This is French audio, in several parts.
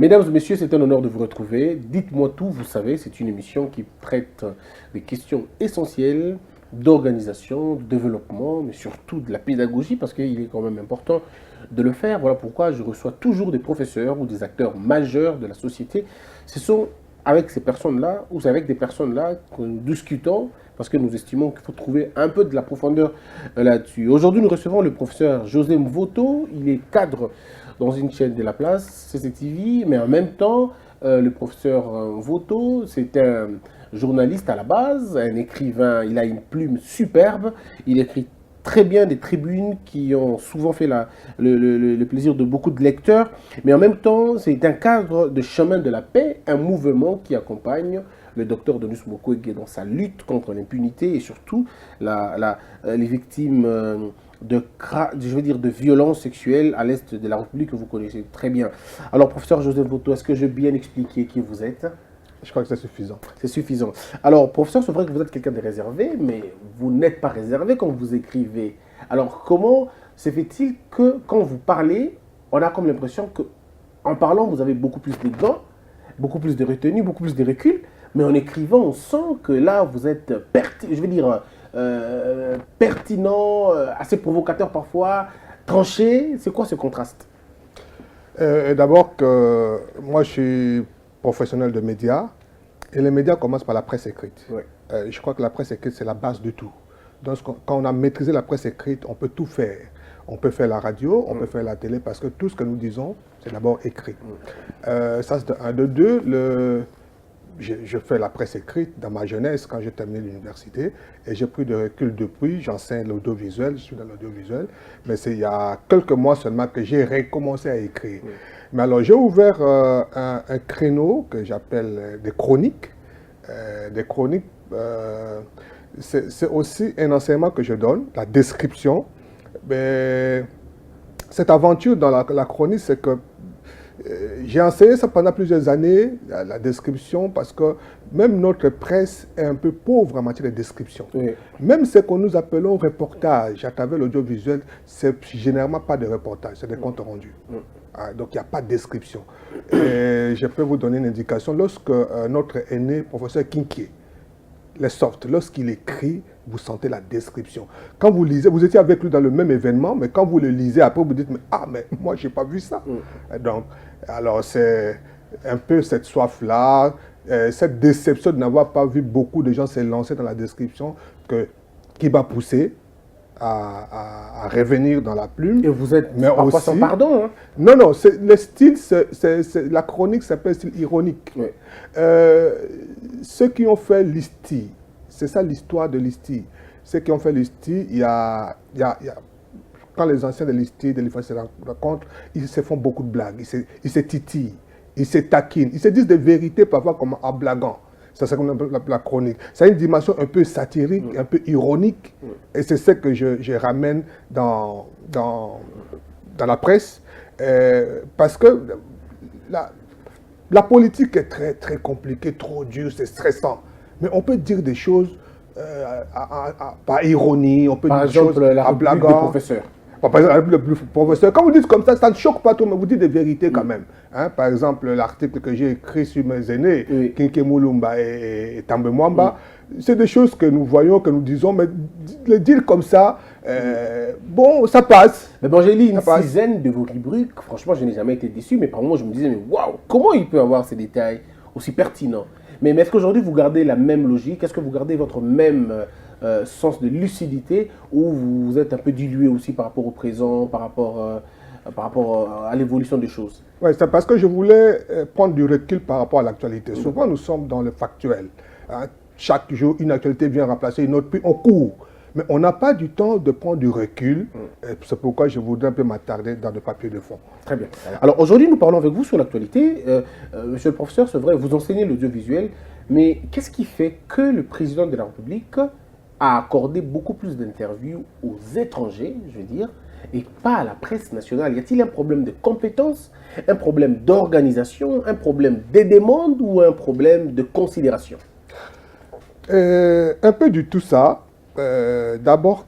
Mesdames et messieurs, c'est un honneur de vous retrouver. Dites-moi tout, vous savez, c'est une émission qui traite des questions essentielles d'organisation, de développement, mais surtout de la pédagogie, parce qu'il est quand même important de le faire. Voilà pourquoi je reçois toujours des professeurs ou des acteurs majeurs de la société. Ce sont avec ces personnes-là, ou avec des personnes-là que nous discutons, parce que nous estimons qu'il faut trouver un peu de la profondeur là-dessus. Aujourd'hui, nous recevons le professeur José Mvoto. Il est cadre dans une chaîne de la place, CCTV, mais en même temps, le professeur Mvoto, c'est un journaliste à la base, un écrivain, il a une plume superbe, il écrit très bien des tribunes qui ont souvent fait le plaisir de beaucoup de lecteurs, mais en même temps, c'est un cadre de chemin de la paix, un mouvement qui accompagne le docteur Denis Mukwege dans sa lutte contre l'impunité et surtout les victimes de violences sexuelles à l'est de la République que vous connaissez très bien. Alors, professeur Joseph Mvoto, est-ce que j'ai bien expliqué qui vous êtes? Je crois que c'est suffisant. C'est suffisant. Alors, professeur, c'est vrai que vous êtes quelqu'un de réservé, mais vous n'êtes pas réservé quand vous écrivez. Alors, comment se fait-il que quand vous parlez, on a comme l'impression que en parlant, vous avez beaucoup plus de gants, beaucoup plus de retenue, beaucoup plus de recul, mais en écrivant, on sent que là, vous êtes pertinent, assez provocateur parfois, tranché. C'est quoi ce contraste? D'abord, moi, je suis professionnel de médias, et les médias commencent par la presse écrite. Oui. Je crois que la presse écrite, c'est la base de tout. Donc, quand on a maîtrisé la presse écrite, on peut tout faire. On peut faire la radio, on peut faire la télé, parce que tout ce que nous disons, c'est d'abord écrit. Ça, c'est de un. De deux, je fais la presse écrite dans ma jeunesse, quand j'ai terminé l'université, et j'ai pris de recul depuis, j'enseigne l'audiovisuel, je suis dans l'audiovisuel, mais c'est il y a quelques mois seulement que j'ai recommencé à écrire. Mais alors, j'ai ouvert un créneau que j'appelle des chroniques. Des chroniques, c'est aussi un enseignement que je donne, la description. Mais cette aventure dans la chronique, c'est que j'ai enseigné ça pendant plusieurs années, la description, parce que même notre presse est un peu pauvre en matière de description. Oui. Même ce que nous appelons reportage à travers l'audiovisuel, c'est généralement pas de reportage, c'est des comptes rendus. Donc il n'y a pas de description. Et je peux vous donner une indication. Lorsque notre aîné, professeur Kinké, les softs, lorsqu'il écrit, vous sentez la description. Quand vous lisez, vous étiez avec lui dans le même événement, mais quand vous le lisez, après vous dites, mais moi, je n'ai pas vu ça. Donc, alors c'est un peu cette soif-là, cette déception de n'avoir pas vu beaucoup de gens se lancer dans la description qui m'a poussé à revenir dans la plume. Et vous êtes mais parfois aussi, sans pardon. Hein? Non, le style, la chronique s'appelle style ironique. Oui. Ceux qui ont fait l'Isti, c'est ça l'histoire de l'Isti. Ceux qui ont fait l'Isti, quand les anciens de l'Isti, de l'IFA se rencontrent, ils se font beaucoup de blagues, ils se titillent, ils se taquinent, ils se disent des vérités parfois comme en blaguant. C'est ça qu'on appelle la chronique. Ça a une dimension un peu satirique, un peu ironique, et c'est ce que je ramène dans la presse, parce que la politique est très, très compliquée, trop dure, c'est stressant. Mais on peut dire des choses par ironie, on peut Par dire exemple, des choses la en République blaguant. des professeurs. Par exemple, le professeur, quand vous dites comme ça ne choque pas tout, mais vous dites des vérités quand même. Hein? Par exemple, l'article que j'ai écrit sur mes aînés, Kinké Moulumba et Tambe Mwamba, c'est des choses que nous voyons, que nous disons, mais le dire comme ça, bon, ça passe. Mais bon, j'ai lu une dizaine de vos rubriques. Franchement, je n'ai jamais été déçu, mais par moments, je me disais, mais waouh, comment il peut avoir ces détails aussi pertinents? Mais est-ce qu'aujourd'hui, vous gardez la même logique? Est-ce que vous gardez votre même sens de lucidité, ou vous êtes un peu dilué aussi par rapport au présent, par rapport à l'évolution des choses? Oui, c'est parce que je voulais prendre du recul par rapport à l'actualité. Souvent, nous sommes dans le factuel. Hein. Chaque jour, une actualité vient remplacer une autre, puis on court. Mais on n'a pas du temps de prendre du recul. C'est pourquoi je voudrais un peu m'attarder dans le papier de fond. Très bien. Alors aujourd'hui, nous parlons avec vous sur l'actualité. Monsieur le professeur, c'est vrai, vous enseignez l'audiovisuel, mais qu'est-ce qui fait que le président de la République a accordé beaucoup plus d'interviews aux étrangers, je veux dire, et pas à la presse nationale? Y a-t-il un problème de compétence, un problème d'organisation, un problème des demandes ou un problème de considération? Un peu du tout ça. D'abord,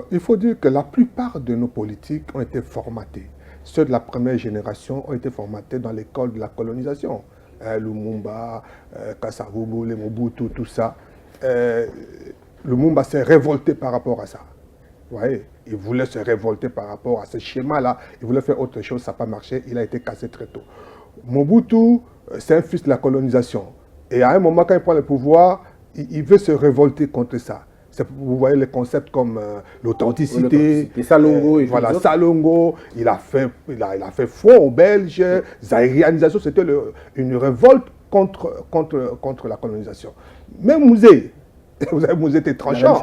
il faut dire que la plupart de nos politiques ont été formatés. ceux de la première génération ont été formatés dans l'école de la colonisation. Lumumba, Kasavubu, les Mobutu, tout ça. Lumumba s'est révolté par rapport à ça. Vous voyez, il voulait se révolter par rapport à ce schéma-là. Il voulait faire autre chose, ça n'a pas marché. Il a été cassé très tôt. Mobutu, c'est un fils de la colonisation. Et à un moment, quand il prend le pouvoir, il veut se révolter contre ça. Vous voyez les concepts comme l'authenticité. Salongo et voilà, Salongo. Il a fait foi aux Belges. Zaïrianisation, c'était une révolte contre la colonisation. Même Mouzé. Vous avez Mouzé était tranchant.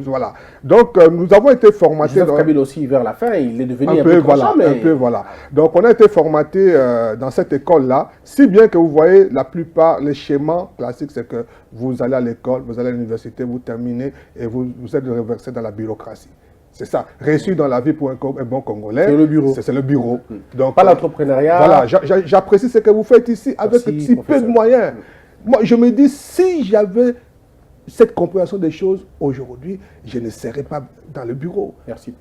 Voilà. Donc, nous avons été formatés. Joseph Kabila aussi, vers la fin, il est devenu un peu tranchant. Voilà. Donc, on a été formatés dans cette école-là, si bien que vous voyez, la plupart, les schémas classiques, c'est que vous allez à l'école, vous allez à l'université, vous terminez et vous êtes reversé dans la bureaucratie. C'est ça. Réussir dans la vie pour un bon Congolais. C'est le bureau. C'est le bureau. Donc, pas l'entrepreneuriat. Voilà. J'apprécie ce que vous faites ici avec si peu de moyens. Moi, je me dis, si j'avais cette compréhension des choses, aujourd'hui, je ne serais pas dans le bureau. Merci.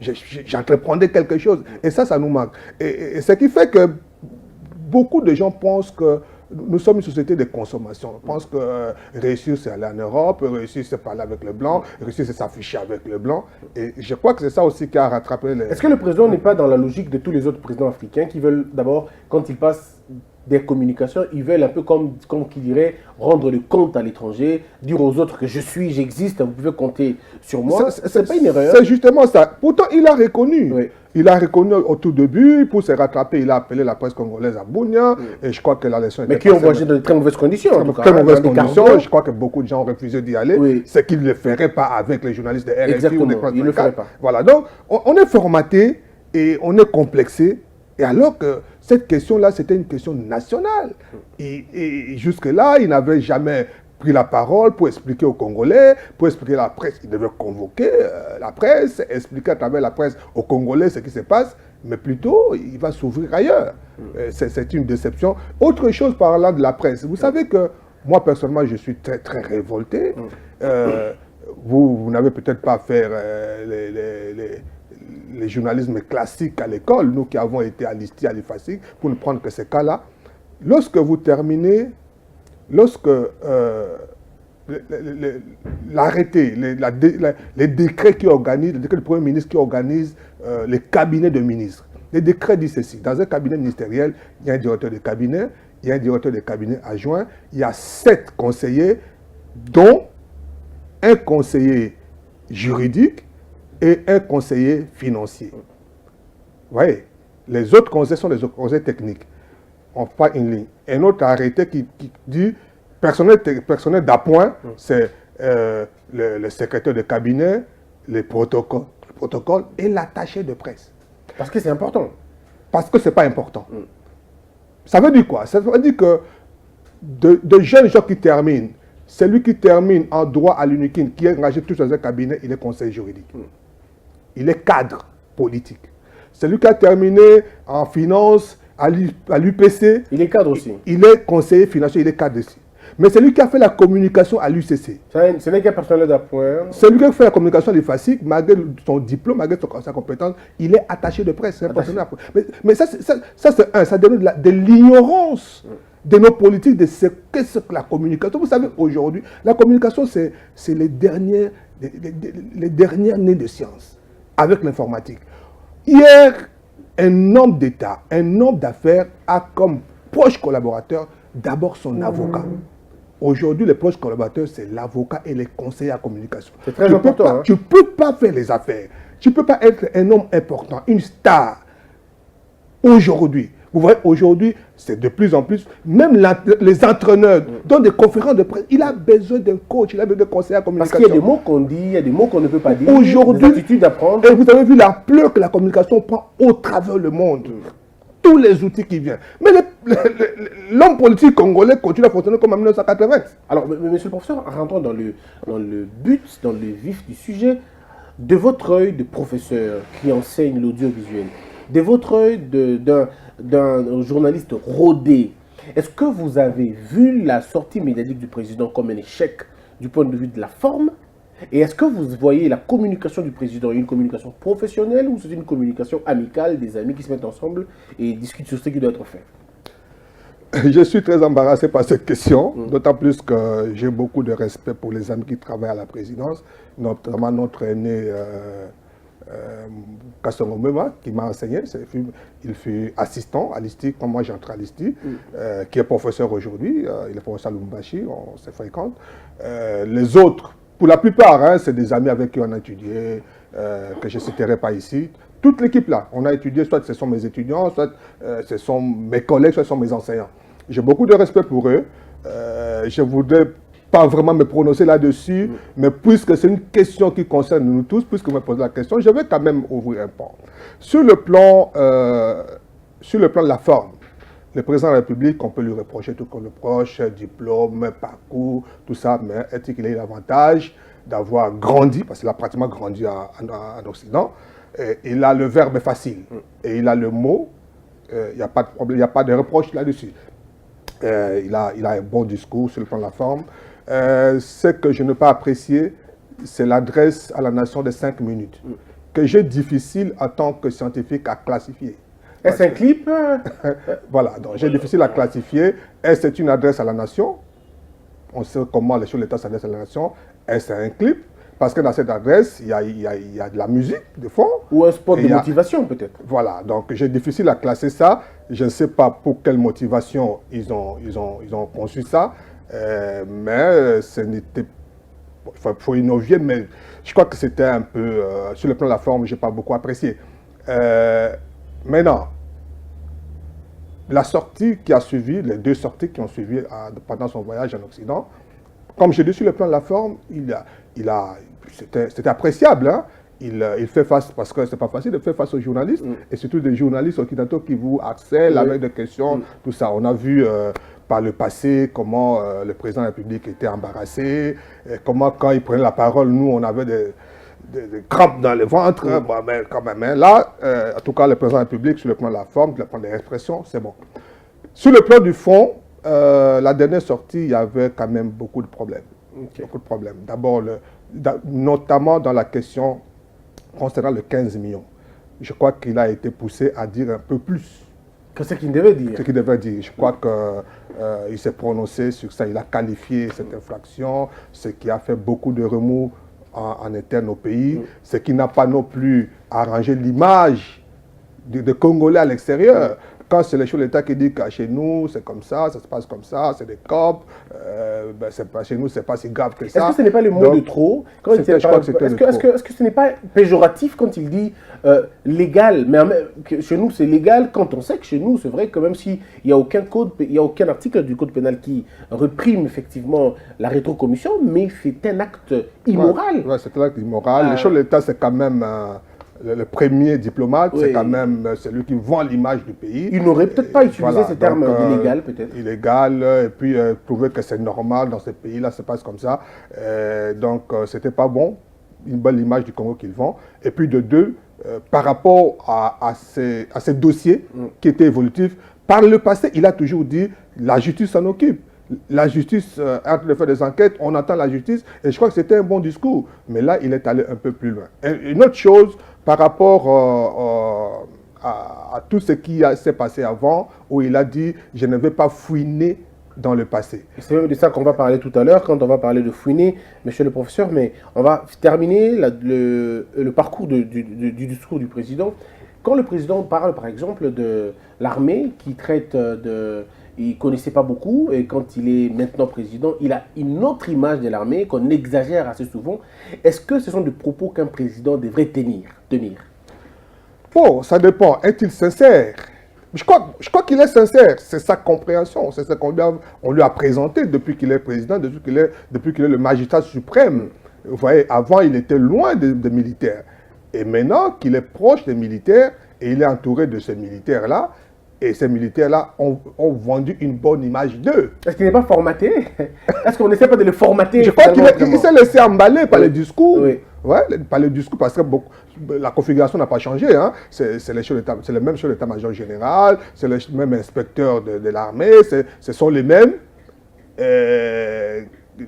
J'entreprendrais quelque chose. Et ça nous manque. Et ce qui fait que beaucoup de gens pensent que nous sommes une société de consommation. On pense que réussir, c'est aller en Europe, réussir, c'est parler avec le blanc, réussir, c'est s'afficher avec le blanc. Et je crois que c'est ça aussi qui a rattrapé les... Est-ce que le président n'est pas dans la logique de tous les autres présidents africains qui veulent d'abord, quand ils passent des communications, ils veulent un peu comme qui dirait, rendre le compte à l'étranger, dire aux autres que j'existe, vous pouvez compter sur moi. C'est pas une erreur. C'est justement ça. Pourtant, il a reconnu. Oui. Il a reconnu au tout début, pour se rattraper, il a appelé la presse congolaise à Bounia, et je crois que la leçon était... Mais qui ont voyagé dans de très mauvaises conditions, en tout cas. Très mauvaises conditions, je crois que beaucoup de gens ont refusé d'y aller. Oui. C'est qu'ils ne le feraient pas avec les journalistes de RFI. Exactement, ils ne le feraient pas. Voilà, donc on est formaté et on est complexé, et alors que cette question-là, c'était une question nationale. Et jusque-là, il n'avait jamais pris la parole pour expliquer aux Congolais, pour expliquer à la presse. Il devait convoquer la presse, expliquer à travers la presse aux Congolais ce qui se passe, mais plutôt, il va s'ouvrir ailleurs. C'est une déception. Autre chose parlant de la presse, vous savez que moi, personnellement, je suis très, très révolté. Vous n'avez peut-être pas fait les journalismes classiques à l'école, nous qui avons été à l'ISTI, à l'IFASIC, pour ne prendre que ces cas-là. Lorsque vous terminez, lorsque l'arrêté, les décrets qui organisent, les décrets du Premier ministre qui organisent les cabinets de ministres, les décrets disent ceci: dans un cabinet ministériel, il y a un directeur de cabinet, il y a un directeur de cabinet adjoint, il y a 7 conseillers, dont un conseiller juridique et un conseiller financier. Vous voyez, les autres conseillers sont les autres conseillers techniques. On fait une ligne. Un autre arrêté qui dit personnel d'appoint, c'est le secrétaire de cabinet, les protocoles et l'attaché de presse. Parce que c'est important. Parce que ce n'est pas important. Ça veut dire quoi? Ça veut dire que de jeunes gens qui terminent, celui qui termine en droit à l'UNIKIN, qui est engagé tout dans un cabinet, il est conseiller juridique. Il est cadre politique. Celui qui a terminé en finance à l'UPC, il est cadre aussi. Il est conseiller financier, il est cadre aussi. Mais celui qui a fait la communication à l'UCC. Ce n'est qu'un personnel d'appoint. Celui qui a fait la communication à l'IFASIC, malgré son diplôme, malgré sa compétence, il est attaché de presse. Mais ça, ça donne de l'ignorance de nos politiques, de ce qu'est la communication. Vous savez, aujourd'hui, la communication, c'est les dernières nées de science, avec l'informatique. Hier, un homme d'État, un homme d'affaires a comme proche collaborateur d'abord son avocat. Aujourd'hui, les proches collaborateurs, c'est l'avocat et les conseillers à communication. C'est très important. Tu ne peux pas faire les affaires. Tu ne peux pas être un homme important, une star. Aujourd'hui, vous voyez, aujourd'hui, c'est de plus en plus, même les entraîneurs, dans des conférences de presse, il a besoin d'un coach, il a besoin d'un conseiller à communication. Parce qu'il y a des mots qu'on dit, il y a des mots qu'on ne peut pas dire, aujourd'hui, des attitudes à prendre. Et vous avez vu l'ampleur que la communication prend au travers le monde. Tous les outils qui viennent. Mais l'homme politique congolais continue à fonctionner comme en 1980. Alors, monsieur le professeur, rentrons dans le but, dans le vif du sujet, de votre œil de professeur qui enseigne l'audiovisuel, de votre œil d'un journaliste rodé, est-ce que vous avez vu la sortie médiatique du président comme un échec du point de vue de la forme Et est-ce que vous voyez la communication du président, une communication professionnelle ou c'est une communication amicale des amis qui se mettent ensemble et discutent sur ce qui doit être fait? Je suis très embarrassé par cette question, d'autant plus que j'ai beaucoup de respect pour les amis qui travaillent à la présidence, notamment notre aîné Kasongo Mema, qui m'a enseigné. Il fut assistant à l'ISTI, comme moi j'entre à l'ISTI, qui est professeur aujourd'hui. Il est professeur à Lumbashi, on se fréquente. Les autres, pour la plupart, hein, c'est des amis avec qui on a étudié, que je ne citerai pas ici. Toute l'équipe là, on a étudié, soit ce sont mes étudiants, soit ce sont mes collègues, soit ce sont mes enseignants. J'ai beaucoup de respect pour eux. Je ne voudrais pas vraiment me prononcer là-dessus, mais puisque c'est une question qui concerne nous tous, puisque vous me posez la question, je vais quand même ouvrir un pan. Sur le plan de la forme, le président de la République, on peut lui reprocher tout qu'on le reproche, diplôme, parcours, tout ça, mais est-il qu'il a eu l'avantage d'avoir grandi, parce qu'il a pratiquement grandi en Occident, il a le verbe facile et il a le mot, il n'y a pas de problème, il n'y a pas de reproche là-dessus. Il a un bon discours sur le plan de la forme. Ce que je n'ai pas apprécié, c'est l'adresse à la nation de 5 minutes, que j'ai difficile en tant que scientifique à classifier. Est-ce un clip? Voilà, donc j'ai difficile à classifier. Est-ce que c'est une adresse à la nation? On sait comment les chefs de l'État s'adressent à la nation. Est-ce que c'est un clip? Parce que dans cette adresse, il y a de la musique de fond. Ou un spot de motivation peut-être. Voilà, donc j'ai difficile à classer ça. Je ne sais pas pour quelle motivation ils ont conçu ça. Mais ce n'était... Il faut innover, mais je crois que c'était un peu... sur le plan de la forme, je n'ai pas beaucoup apprécié. Maintenant, la sortie qui a suivi, les 2 sorties qui ont suivi pendant son voyage en Occident, comme je dis sur le plan de la forme, c'était appréciable. Hein? Il fait face, parce que ce n'est pas facile de faire face aux journalistes, et surtout des journalistes occidentaux qui vous harcèlent avec des questions, tout ça. On a vu par le passé comment le président de la République était embarrassé, comment quand il prenait la parole, nous, on avait des crampes dans le ventre, bon, mais quand même. Hein, là, en tout cas, le président de la République, sur le plan de la forme, sur le plan des expressions, c'est bon. Sur le plan du fond, la dernière sortie, il y avait quand même beaucoup de problèmes. Okay. Beaucoup de problèmes. D'abord, notamment dans la question concernant le 15 millions. Je crois qu'il a été poussé à dire un peu plus. Que ce qu'il devait dire. Ce qu'il devait dire. Je crois qu'il s'est prononcé sur ça. Il a qualifié cette infraction, ce qui a fait beaucoup de remous en interne au pays, ce qui n'a pas non plus arrangé l'image de Congolais à l'extérieur. Quand c'est les chefs de l'État qui disent que chez nous, c'est comme ça se passe comme ça, c'est des copes, chez nous, c'est pas si grave que ça. Est-ce que ce n'est pas le mot de trop? Est-ce que ce n'est pas péjoratif quand il dit légal? Mais chez nous, c'est légal quand on sait que chez nous, c'est vrai que même s'il n'y a aucun code, il n'y a aucun article du code pénal qui réprime effectivement la rétrocommission, mais c'est un acte immoral. Ouais, c'est un acte immoral. Les chefs de l'État, c'est quand même... le premier diplomate, c'est quand même celui qui vend l'image du pays. Il n'aurait peut-être pas utilisé ce terme illégal, peut-être. Illégal, et puis prouver que c'est normal dans ce pays-là, ça passe comme ça. Donc, c'était pas bon, une bonne image du Congo qu'il vend. Et puis de 2, par rapport à ces dossiers qui étaient évolutifs, par le passé, il a toujours dit la justice s'en occupe. La justice, entre de faire des enquêtes, on attend la justice, et je crois que c'était un bon discours. Mais là, il est allé un peu plus loin. Et une autre chose, par rapport à tout ce qui s'est passé avant, où il a dit « je ne vais pas fouiner dans le passé ». C'est même de ça qu'on va parler tout à l'heure, quand on va parler de fouiner, monsieur le professeur, mais on va terminer le parcours du discours du président. Quand le président parle, par exemple, de l'armée qui traite de... Il ne connaissait pas beaucoup, et quand il est maintenant président, il a une autre image de l'armée qu'on exagère assez souvent. Est-ce que ce sont des propos qu'un président devrait tenir? Bon, ça dépend. Est-il sincère? Je crois qu'il est sincère. C'est sa compréhension. C'est ce qu'on lui a présenté depuis qu'il est président, depuis qu'il est le magistrat suprême. Vous voyez, avant, il était loin des militaires. Et maintenant qu'il est proche des militaires, et il est entouré de ces militaires-là, et ces militaires-là ont vendu une bonne image d'eux. Est-ce qu'il n'est pas formaté? Est-ce qu'on n'essaie pas de le formater? Je crois qu'il s'est laissé emballer par les discours. Oui. Ouais, par les discours, parce que la configuration n'a pas changé. Hein. C'est le même chef d'état-major général, c'est le même inspecteur de l'armée, ce sont les mêmes.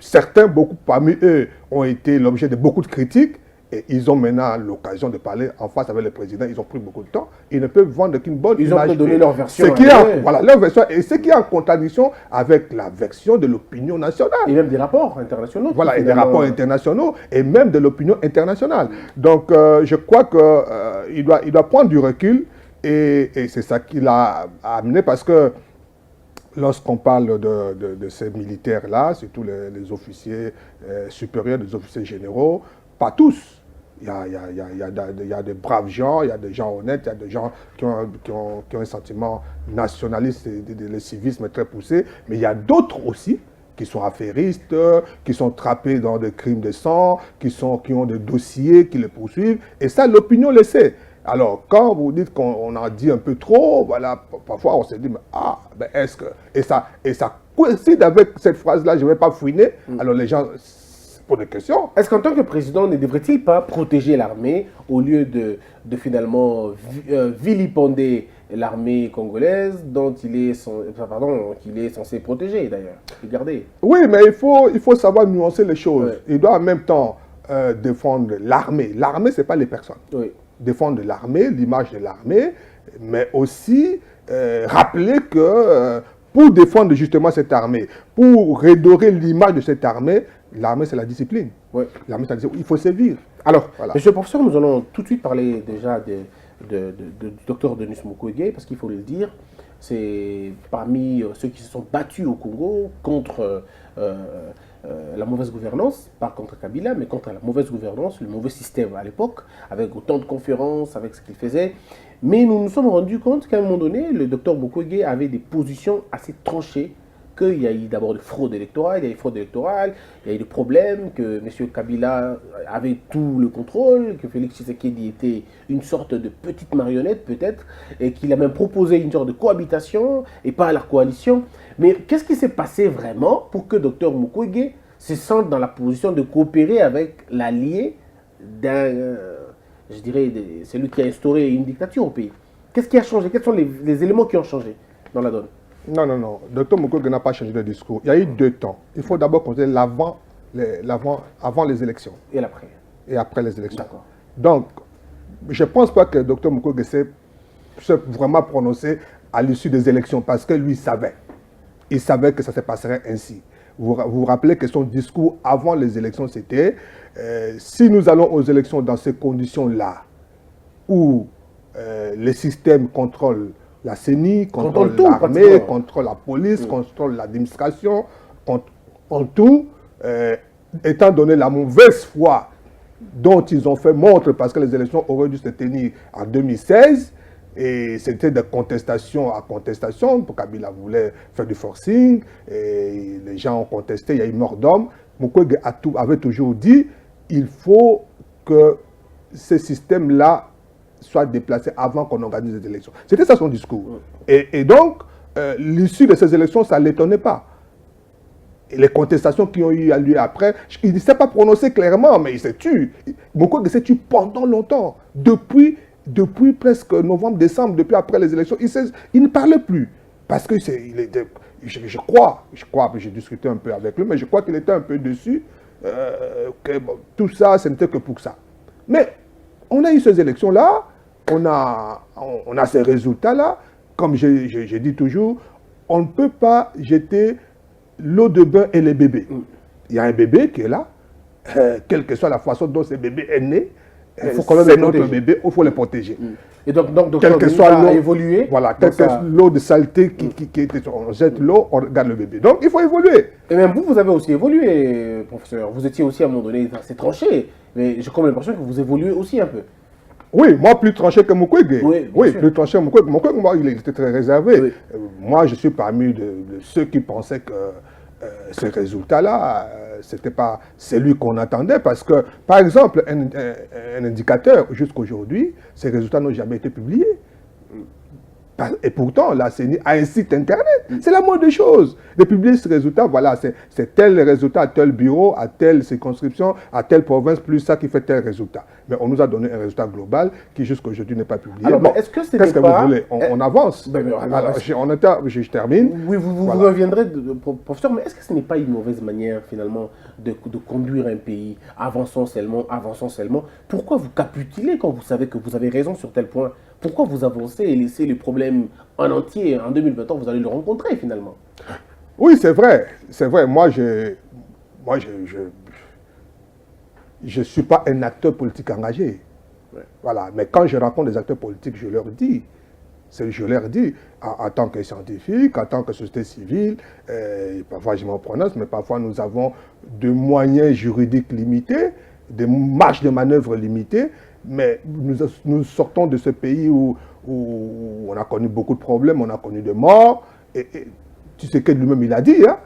certains, beaucoup parmi eux, ont été l'objet de beaucoup de critiques. Et ils ont maintenant l'occasion de parler en face avec le président. Ils ont pris beaucoup de temps. Ils ne peuvent vendre qu'une bonne image. Ils ont donné leur version. Voilà, leur version. Et ce qui est en contradiction avec la version de l'opinion nationale. Et même des rapports internationaux. Voilà, et des rapports internationaux, et même de l'opinion internationale. Donc, je crois qu'il doit prendre du recul. Et c'est ça qui l'a amené, parce que lorsqu'on parle de ces militaires-là, surtout les officiers supérieurs, les officiers généraux, pas tous. Il y a des braves gens, il y a des gens honnêtes, il y a des gens qui ont un sentiment nationaliste et le civisme très poussé, mais il y a d'autres aussi qui sont affairistes, qui sont trappés dans des crimes de sang, qui ont des dossiers, qui les poursuivent, et ça, l'opinion le sait. Alors, quand vous dites qu'on en dit un peu trop, voilà, parfois on se dit, mais est-ce que... Et ça coïncide avec cette phrase-là, je ne vais pas fouiner, alors les gens... Des questions. Est-ce qu'en tant que président, ne devrait-il pas protéger l'armée au lieu de finalement vilipender l'armée congolaise dont qu'il est censé protéger d'ailleurs et garder? Oui, mais il faut savoir nuancer les choses. Ouais. Il doit en même temps défendre l'armée. L'armée, ce n'est pas les personnes. Oui. Défendre l'armée, l'image de l'armée, mais aussi rappeler que pour défendre justement cette armée, pour redorer l'image de cette armée, l'armée, c'est la discipline. Oui. L'armée, c'est la discipline. Il faut sévir. Alors, voilà. Monsieur le professeur, nous allons tout de suite parler déjà du docteur Denis Mukwege, parce qu'il faut le dire, c'est parmi ceux qui se sont battus au Congo contre la mauvaise gouvernance, pas contre Kabila, mais contre la mauvaise gouvernance, le mauvais système à l'époque, avec autant de conférences, avec ce qu'il faisait. Mais nous nous sommes rendus compte qu'à un moment donné, le docteur Mukwege avait des positions assez tranchées, qu'il y a eu d'abord des fraudes électorales, il y a eu des fraudes électorales, il y a eu des problèmes, que M. Kabila avait tout le contrôle, que Félix Tshisekedi était une sorte de petite marionnette peut-être, et qu'il a même proposé une sorte de cohabitation et pas la coalition. Mais qu'est-ce qui s'est passé vraiment pour que Dr Mukwege se sente dans la position de coopérer avec l'allié d'un, je dirais, celui qui a instauré une dictature au pays? Qu'est-ce qui a changé? Quels sont les éléments qui ont changé dans la donne? Non. Dr Mukwege n'a pas changé de discours. Il y a eu deux temps. Il faut d'abord compter avant les élections. Et l'après. Et après les élections. D'accord. Donc, je ne pense pas que Dr Mukwege s'est vraiment prononcé à l'issue des élections, parce que lui savait. Il savait que ça se passerait ainsi. Vous vous rappelez que son discours avant les élections, c'était si nous allons aux élections dans ces conditions-là, où les systèmes contrôlent la CENI, contrôle l'armée, contrôle la police, contrôle l'administration, contrôle tout, étant donné la mauvaise foi dont ils ont fait montre, parce que les élections auraient dû se tenir en 2016, et c'était de contestation à contestation, Kabila voulait faire du forcing, et les gens ont contesté, il y a eu mort d'homme. Mukwege avait toujours dit, il faut que ce système-là soit déplacé avant qu'on organise les élections. C'était ça son discours. Et donc, l'issue de ces élections, ça ne l'étonnait pas. Et les contestations qui ont eu lieu après, il ne s'est pas prononcé clairement, mais il s'est tué. Mukwege s'est tué pendant longtemps. Depuis presque novembre, décembre, depuis après les élections, il ne parlait plus. Parce que je crois, j'ai discuté un peu avec lui, mais je crois qu'il était un peu dessus, que tout ça, ce n'était que pour ça. Mais on a eu ces élections-là, on a ces résultats-là. Comme je dis toujours, on ne peut pas jeter l'eau de bain et les bébés. Il y a un bébé qui est là, quelle que soit la façon dont ce bébé est né, c'est notre bébé, il faut le protéger. Et donc quel que soit l'eau évolué. Voilà, quelle que soit l'eau de saleté qui était, on jette l'eau, on regarde le bébé. Donc il faut évoluer. Et même vous avez aussi évolué, professeur. Vous étiez aussi à un moment donné assez tranché, mais j'ai comme l'impression que vous évoluez aussi un peu. Oui, moi plus tranché que Mukwege. Oui, plus tranché que Mukwege. Mukwege, moi, il était très réservé. Oui. Moi, je suis parmi de ceux qui pensaient que ce résultat-là, c'était pas celui qu'on attendait, parce que, par exemple, un indicateur, jusqu'aujourd'hui, ces résultats n'ont jamais été publiés. Et pourtant, la CENI a un site internet. C'est la moindre des choses. De publier ce résultat, voilà, c'est tel résultat à tel bureau, à telle circonscription, à telle province, plus ça qui fait tel résultat. Mais on nous a donné un résultat global qui jusqu'à aujourd'hui n'est pas publié. Alors, bon, est-ce que c'est qu'est-ce que vous voulez? On avance. Alors, je termine. Oui, vous voilà. reviendrez, professeur, mais est-ce que ce n'est pas une mauvaise manière, finalement, de conduire un pays? Avançons seulement, avançons seulement. Pourquoi vous capitulez quand vous savez que vous avez raison sur tel point? Pourquoi vous avancez et laissez les problèmes en entier? En 2020, vous allez le rencontrer, finalement. Oui, c'est vrai. C'est vrai. Moi, je suis pas un acteur politique engagé. Ouais. Voilà. Mais quand je rencontre des acteurs politiques, je leur dis, en tant que scientifique, en tant que société civile, parfois je m'en prononce, mais parfois nous avons des moyens juridiques limités, des marges de manœuvre limitées, mais nous sortons de ce pays où on a connu beaucoup de problèmes, on a connu des morts, et tu sais que lui-même il a dit, hein,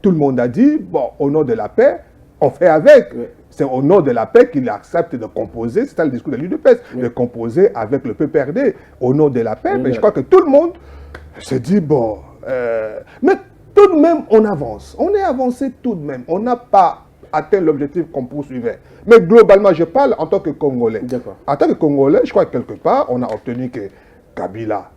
tout le monde a dit, bon, au nom de la paix, on fait avec. Oui. C'est au nom de la paix qu'il accepte de composer, c'est ça le discours de l'UDPS, oui, de composer avec le PPRD, au nom de la paix. Oui, mais je crois que tout le monde se dit, bon, mais tout de même on avance, on est avancé tout de même, on n'a pas atteint l'objectif qu'on poursuivait. Mais globalement, je parle en tant que Congolais. En tant que Congolais, je crois que quelque part, on a obtenu que Kabila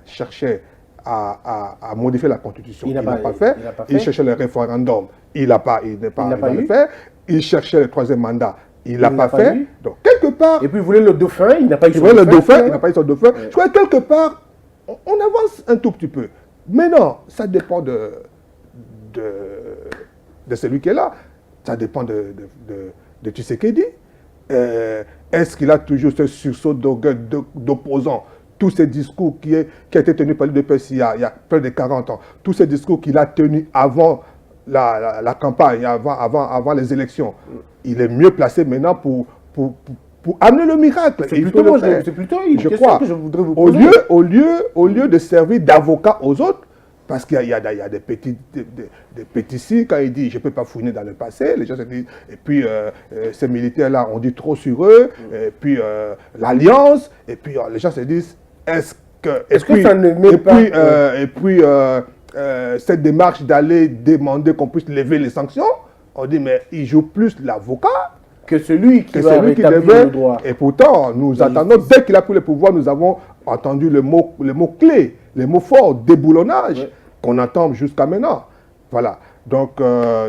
cherchait à modifier la Constitution. Il n'a pas fait. Il cherchait le référendum. Il n'a pas fait. Il cherchait le troisième mandat. Il n'a pas fait. Donc, quelque part... Et puis, il voulait le dauphin. Il n'a pas eu son dauphin. Il n'a pas eu son dauphin. Je crois que quelque part, on avance un tout petit peu. Mais non, ça dépend de celui qui est là. Ça dépend de Tshisekedi. Est-ce qu'il a toujours ce sursaut d'opposant? Tous ces discours qui a été tenu par l'UDPS il y a près de 40 ans, tous ces discours qu'il a tenus avant la campagne, avant les élections, il est mieux placé maintenant pour amener le miracle. C'est plutôt une question que je voudrais vous poser. Au lieu de servir d'avocat aux autres, parce qu'il y a des petits signes, quand il dit « je ne peux pas fouiner dans le passé », les gens se disent, et puis ces militaires-là, on dit trop sur eux, et puis l'alliance, et puis les gens se disent « est-ce que ça ne met pas... Et puis cette démarche d'aller demander qu'on puisse lever les sanctions, on dit « mais il joue plus l'avocat » que celui qui va rétablir le droit. Et pourtant, nous attendons, dès qu'il a pris le pouvoir, nous avons entendu le mot clé, les mots forts, déboulonnage, oui, qu'on entend jusqu'à maintenant. Voilà. Donc,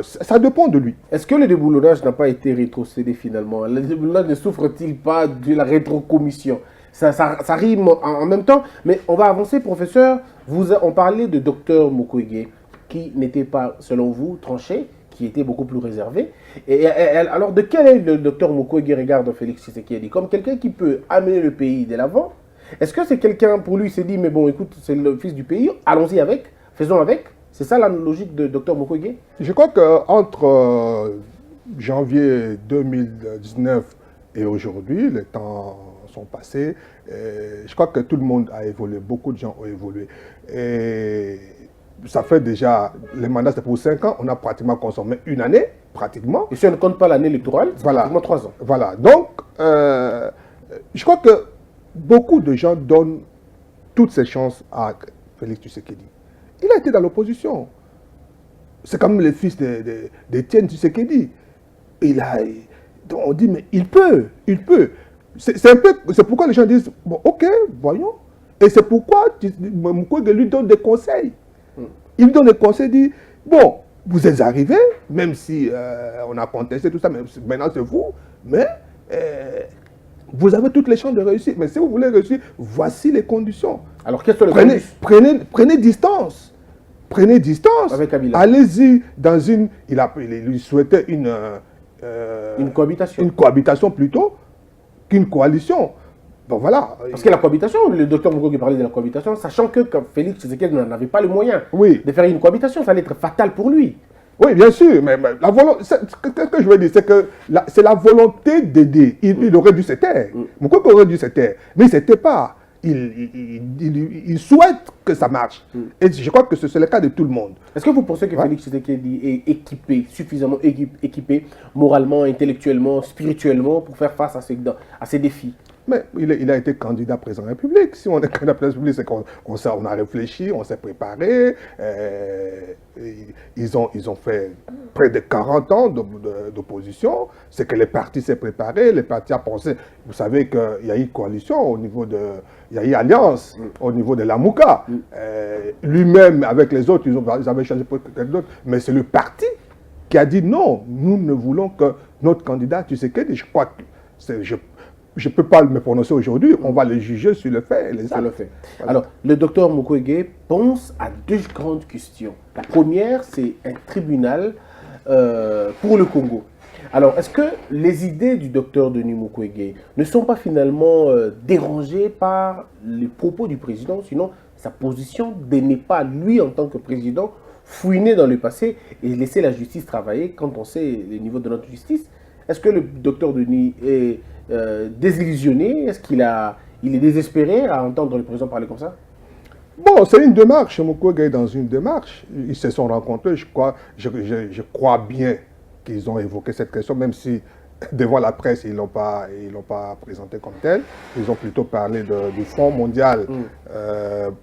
ça dépend de lui. Est-ce que le déboulonnage n'a pas été rétrocédé finalement? Le déboulonnage ne souffre-t-il pas de la rétrocommission? Ça rime en même temps, mais on va avancer, professeur. On parlait de Dr Mukwege, qui n'était pas, selon vous, tranché, qui était beaucoup plus réservé. Alors, de quel est le Dr Mukwege regarde Félix Tshisekedi? Comme quelqu'un qui peut amener le pays de l'avant? Est-ce que c'est quelqu'un, pour lui, il s'est dit, mais bon, écoute, c'est le fils du pays, allons-y avec, faisons avec? C'est ça la logique de Dr Mukwege? Je crois qu'entre janvier 2019 et aujourd'hui, les temps sont passés. Je crois que tout le monde a évolué, beaucoup de gens ont évolué. Et ça fait déjà, les mandats c'est pour 5 ans, on a pratiquement consommé une année, pratiquement. Et si on ne compte pas l'année électorale, c'est pratiquement 3 ans. Voilà, donc je crois que beaucoup de gens donnent toutes ces chances à Félix Tshisekedi. Il a été dans l'opposition. C'est comme le fils d'Étienne Tshisekedi. Donc on dit, mais il peut. C'est pourquoi les gens disent, bon, ok, voyons. Et c'est pourquoi Mukwege lui donne des conseils. Il lui donne des conseils, il dit, bon, vous êtes arrivés, même si on a contesté tout ça, mais maintenant c'est vous, mais vous avez toutes les chances de réussir. Mais si vous voulez réussir, voici les conditions. Alors, quelles sont les conditions? Prenez distance. Prenez distance. Avec Kabila. Allez-y dans une... Il lui souhaitait une cohabitation. Une cohabitation plutôt qu'une coalition. Bon, voilà. Parce que la cohabitation, le docteur Mukwege parlait de la cohabitation, sachant que Félix Tshisekedi n'avait pas les moyens de faire une cohabitation, ça allait être fatal pour lui. Oui, bien sûr, mais la volonté, ce que je veux dire, c'est que c'est la volonté d'aider. Il aurait dû se taire. Mukwege aurait dû se taire, mais il ne s'était pas. Il souhaite que ça marche. Et je crois que c'est le cas de tout le monde. Est-ce que vous pensez que Félix Tshisekedi est équipé, suffisamment équipé, moralement, intellectuellement, spirituellement, pour faire face à ces défis? Mais il a été candidat président de la République. Si on est candidat président de la République, c'est qu'on a réfléchi, on s'est préparé. Ils ont fait près de 40 ans d'opposition. C'est que les partis s'est préparé, les partis ont pensé. Vous savez qu'il y a eu coalition au niveau de... Il y a eu alliance au niveau de la Mouka. Lui-même, avec les autres, ils avaient changé pour quelqu'un d'autre. Mais c'est le parti qui a dit non, nous ne voulons que notre candidat, tu sais je crois que je ne peux pas me prononcer aujourd'hui, on va le juger sur le fait et les actes. Voilà. Alors, le docteur Mukwege pense à deux grandes questions. La première, c'est un tribunal pour le Congo. Alors, est-ce que les idées du docteur Denis Mukwege ne sont pas finalement dérangées par les propos du président, sinon sa position de ne pas, lui, en tant que président, fouiner dans le passé et laisser la justice travailler quand on sait le niveau de notre justice? Est-ce que le docteur Denis est désillusionné? Est-ce qu'il est désespéré à entendre le président parler comme ça? Bon, c'est une démarche. Mukwege est dans une démarche. Ils se sont rencontrés, je crois bien qu'ils ont évoqué cette question, même si devant la presse, ils ne l'ont pas présenté comme tel. Ils ont plutôt parlé du Fonds mondial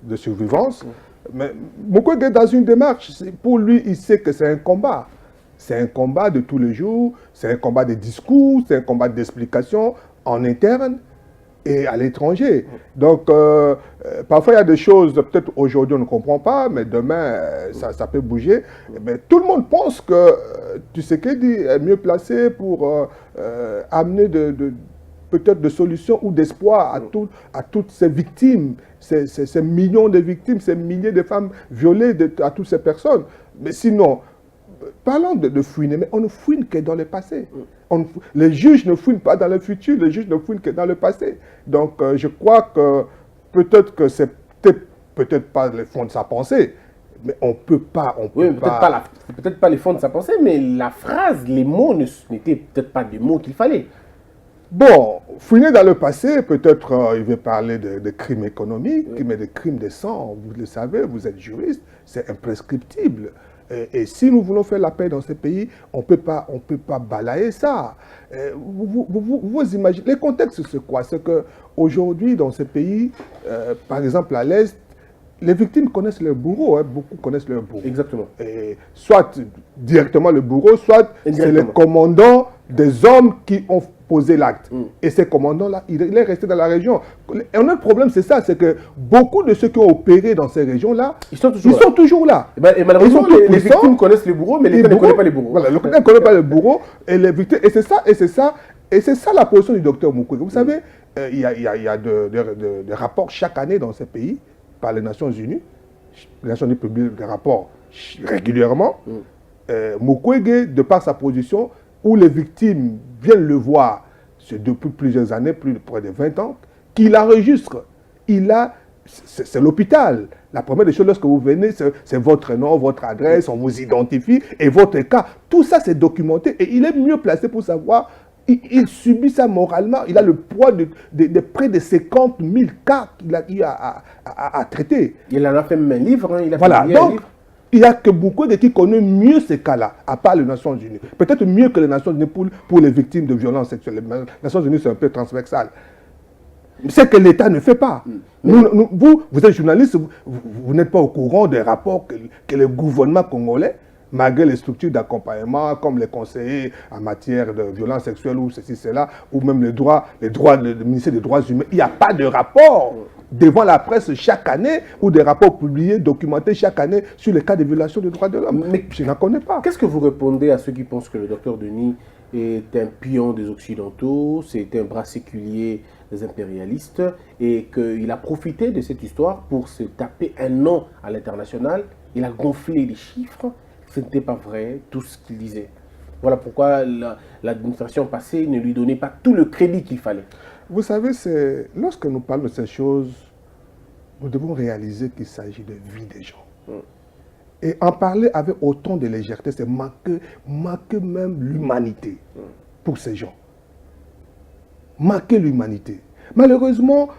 de survivance. Mais Mukwege est dans une démarche. Pour lui, il sait que c'est un combat. C'est un combat de tous les jours, c'est un combat de discours, c'est un combat d'explication en interne et à l'étranger. Donc, parfois, il y a des choses, peut-être aujourd'hui, on ne comprend pas, mais demain, ça peut bouger. Mais tout le monde pense que Tshisekedi est mieux placé pour amener peut-être de solutions ou d'espoir à toutes ces victimes, ces millions de victimes, ces milliers de femmes violées, à toutes ces personnes. Mais sinon, parlons de fouiner, mais on ne fouine que dans le passé. Les juges ne fouinent pas dans le futur, les juges ne fouinent que dans le passé. Donc, je crois que peut-être que c'est peut-être pas le fond de sa pensée, mais on peut pas... peut-être pas les fonds de sa pensée, mais la phrase, les mots n'étaient peut-être pas des mots qu'il fallait. Bon, fouiner dans le passé, peut-être il veut parler de crimes économiques, mais de crimes de sang, vous le savez, vous êtes juriste, c'est imprescriptible. Et si nous voulons faire la paix dans ce pays, on ne peut pas balayer ça. Vous imaginez, les contextes, c'est quoi? C'est qu'aujourd'hui, dans ce pays, par exemple à l'Est, les victimes connaissent leur bourreau, beaucoup connaissent leur bourreau. Exactement. Et soit directement le bourreau, soit c'est le commandant des hommes qui ont posé l'acte. Et ces commandants-là, il est resté dans la région. Et un autre problème, c'est ça, c'est que beaucoup de ceux qui ont opéré dans ces régions-là, ils sont toujours là. Et malheureusement, les victimes connaissent les bourreaux, mais l'État ne connaît pas les bourreaux. Voilà, l'État ne connaît pas les bourreaux et les victimes. Et c'est ça la position du docteur Mukwege. Vous savez, il y a des rapports chaque année dans ces pays par les Nations Unies. Les Nations Unies publient des rapports régulièrement. Mukwege, de par sa position, où les victimes viennent le voir depuis plusieurs années, près de 20 ans, qu'il enregistre. C'est l'hôpital. La première des choses, lorsque vous venez, c'est votre nom, votre adresse, on vous identifie, et votre cas. Tout ça, c'est documenté, et il est mieux placé pour savoir. Il subit ça moralement. Il a le poids de près de 50 000 cas qu'il a eu à traiter. Il en a fait même un livre. Voilà, donc, il n'y a que beaucoup de qui connaissent mieux ces cas-là, à part les Nations Unies. Peut-être mieux que les Nations Unies pour les victimes de violences sexuelles. Les Nations Unies, c'est un peu transversal. C'est que l'État ne fait pas. Vous êtes journaliste, vous n'êtes pas au courant des rapports que le gouvernement congolais, malgré les structures d'accompagnement, comme les conseillers en matière de violences sexuelles ou ceci, cela, ou même le ministère des droits humains, il n'y a pas de rapport devant la presse chaque année, ou des rapports publiés, documentés chaque année sur les cas de violation des droits de l'homme. Mais je n'en connais pas. Qu'est-ce que vous répondez à ceux qui pensent que le docteur Denis est un pion des Occidentaux, c'est un bras séculier des impérialistes, et qu'il a profité de cette histoire pour se taper un nom à l'international? Il a gonflé les chiffres. Ce n'était pas vrai, tout ce qu'il disait. Voilà pourquoi l'administration passée ne lui donnait pas tout le crédit qu'il fallait. Vous savez, lorsque nous parlons de ces choses, nous devons réaliser qu'il s'agit de vie des gens. Et en parler avec autant de légèreté, c'est manquer même l'humanité pour ces gens. Manquer l'humanité. Malheureusement,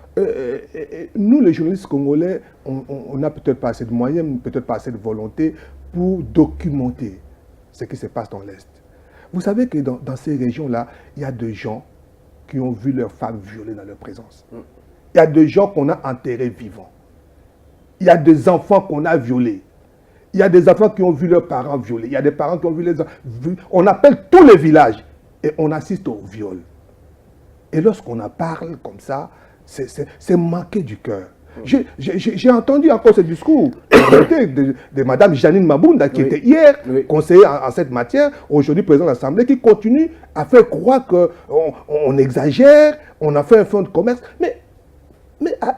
nous, les journalistes congolais, on n'a peut-être pas assez de moyens, peut-être pas assez de volonté pour documenter ce qui se passe dans l'Est. Vous savez que dans ces régions-là, il y a des gens qui ont vu leurs femmes violées dans leur présence. Il y a des gens qu'on a enterrés vivants. Il y a des enfants qu'on a violés. Il y a des enfants qui ont vu leurs parents violés. Il y a des parents qui ont vu les enfants. On appelle tous les villages et on assiste au viol. Et lorsqu'on en parle comme ça, c'est manquer du cœur. J'ai entendu encore ce discours de Mme Janine Mabunda, qui était hier conseillère en cette matière, aujourd'hui président de l'Assemblée, qui continue à faire croire qu'on exagère, on a fait un fonds de commerce. Mais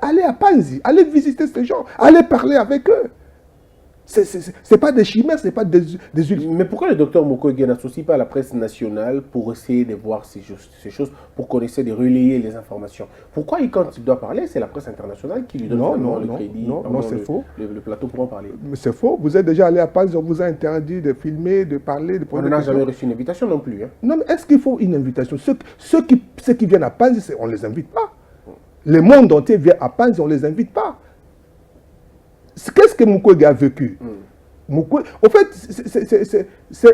allez à Panzi, allez visiter ces gens, allez parler avec eux. Ce n'est pas des chimères, ce n'est pas des Mais pourquoi le docteur Mukwege n'associe pas la presse nationale pour essayer de voir ces choses, pour qu'on essaie de relayer les informations? Pourquoi, quand il doit parler, c'est la presse internationale qui lui donne le crédit? Non, c'est faux. Le plateau pour en parler. C'est faux. Vous êtes déjà allé à Panzi, on vous a interdit de filmer, de parler, de poser des questions. On n'a jamais reçu une invitation non plus. Hein. Non, mais est-ce qu'il faut une invitation? Ceux qui viennent à Panzi, on ne les invite pas. Le monde entier vient à Panzi, on ne les invite pas. Qu'est-ce que Mukwege a vécu? Mukwege, en fait,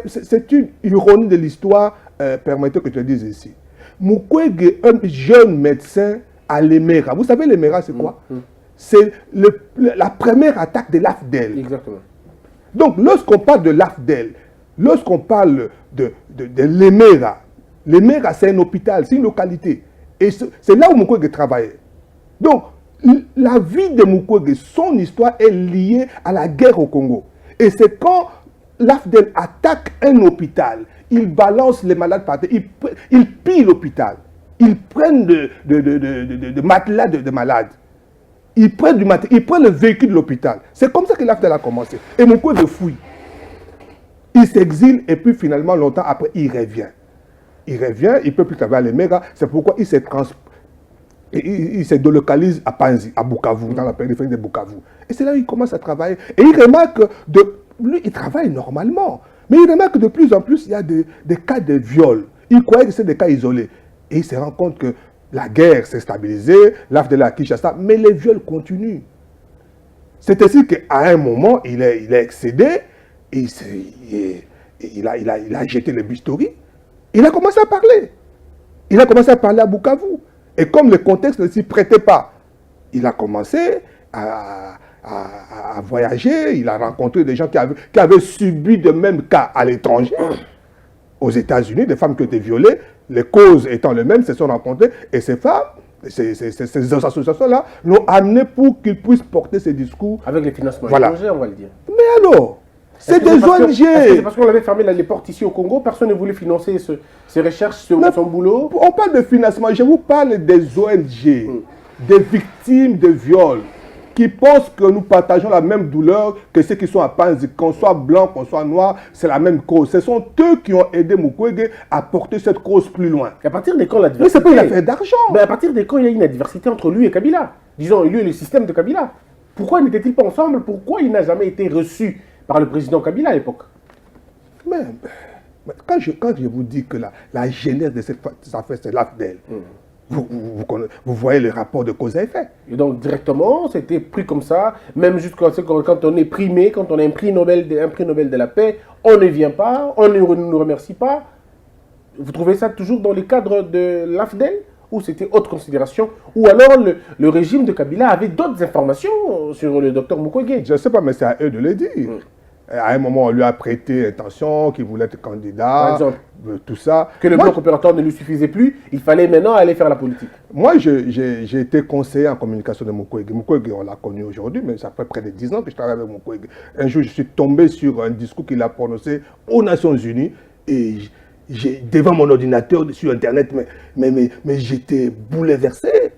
c'est une ironie de l'histoire, permettez que je le dise ici. Mukwege, un jeune médecin à l'Emera. Vous savez, l'Emera, c'est quoi? C'est la première attaque de l'AFDEL. Exactement. Donc, lorsqu'on parle de l'AFDEL, lorsqu'on parle de l'Emera, l'Emera, c'est un hôpital, c'est une localité. Et c'est là où Mukwege travaillait. Donc, la vie de Mukwege, son histoire est liée à la guerre au Congo. Et c'est quand l'AFDEL attaque un hôpital, ils balancent les malades par terre, ils pillent l'hôpital, ils prennent de matelas de malades, ils prennent le véhicule de l'hôpital. C'est comme ça que l'AFDEL a commencé. Et Mukwege fouille. Il s'exile et puis finalement, longtemps après, il revient. Il ne peut plus travailler à l'Emera, c'est pourquoi il se délocalise à Panzi, à Bukavu, dans la périphérie de Bukavu. Et c'est là où il commence à travailler. Et il remarque lui, il travaille normalement. Mais il remarque que de plus en plus, il y a des cas de viol. Il croyait que c'est des cas isolés. Et il se rend compte que la guerre s'est stabilisée, l'AFDEL a Kinshasa, mais les viols continuent. C'est ainsi qu'à un moment, il est excédé, et il a jeté le bistouri. Il a commencé à parler. Il a commencé à parler à Bukavu. Et comme le contexte ne s'y prêtait pas, il a commencé à voyager. Il a rencontré des gens qui avaient subi le même cas à l'étranger. Aux États-Unis, des femmes qui ont été violées, les causes étant les mêmes, se sont rencontrées. Et ces femmes, ces associations-là, l'ont amené pour qu'ils puissent porter ces discours. Avec les financements étrangers, on va le dire. Mais alors, c'est des ONG. C'est parce qu'on avait fermé les portes ici au Congo, personne ne voulait financer ces recherches, son boulot. On parle de financement, je vous parle des ONG, des victimes de viols, qui pensent que nous partageons la même douleur que ceux qui sont à Panzi, qu'on soit blanc, qu'on soit noir, c'est la même cause. Ce sont eux qui ont aidé Mukwege à porter cette cause plus loin. À partir de quand la diversité... Mais c'est pas une affaire d'argent. Mais à partir de quand il y a une adversité entre lui et Kabila? Disons, lui et le système de Kabila. Pourquoi n'étaient-ils pas ensemble? Pourquoi il n'a jamais été reçu par le président Kabila à l'époque? Mais quand je vous dis que la genèse de cette affaire, c'est l'AFDEL, vous voyez le rapport de cause à effet. Et donc directement, c'était pris comme ça, même jusqu'à quand on est primé, quand on a un prix Nobel de la paix, on ne vient pas, on ne nous remercie pas. Vous trouvez ça toujours dans le cadre de l'AFDEL? Ou c'était autre considération? Ou alors le régime de Kabila avait d'autres informations sur le docteur Mukwege? Je ne sais pas, mais c'est à eux de le dire. À un moment, on lui a prêté intention qu'il voulait être candidat, par exemple, tout ça. Que le bloc opératoire ne lui suffisait plus, il fallait maintenant aller faire la politique. Moi, j'ai été conseiller en communication de Mukwege. Mukwege, on l'a connu aujourd'hui, mais ça fait près de 10 ans que je travaille avec Mukwege. Un jour, je suis tombé sur un discours qu'il a prononcé aux Nations Unies et devant mon ordinateur sur Internet, mais j'étais bouleversé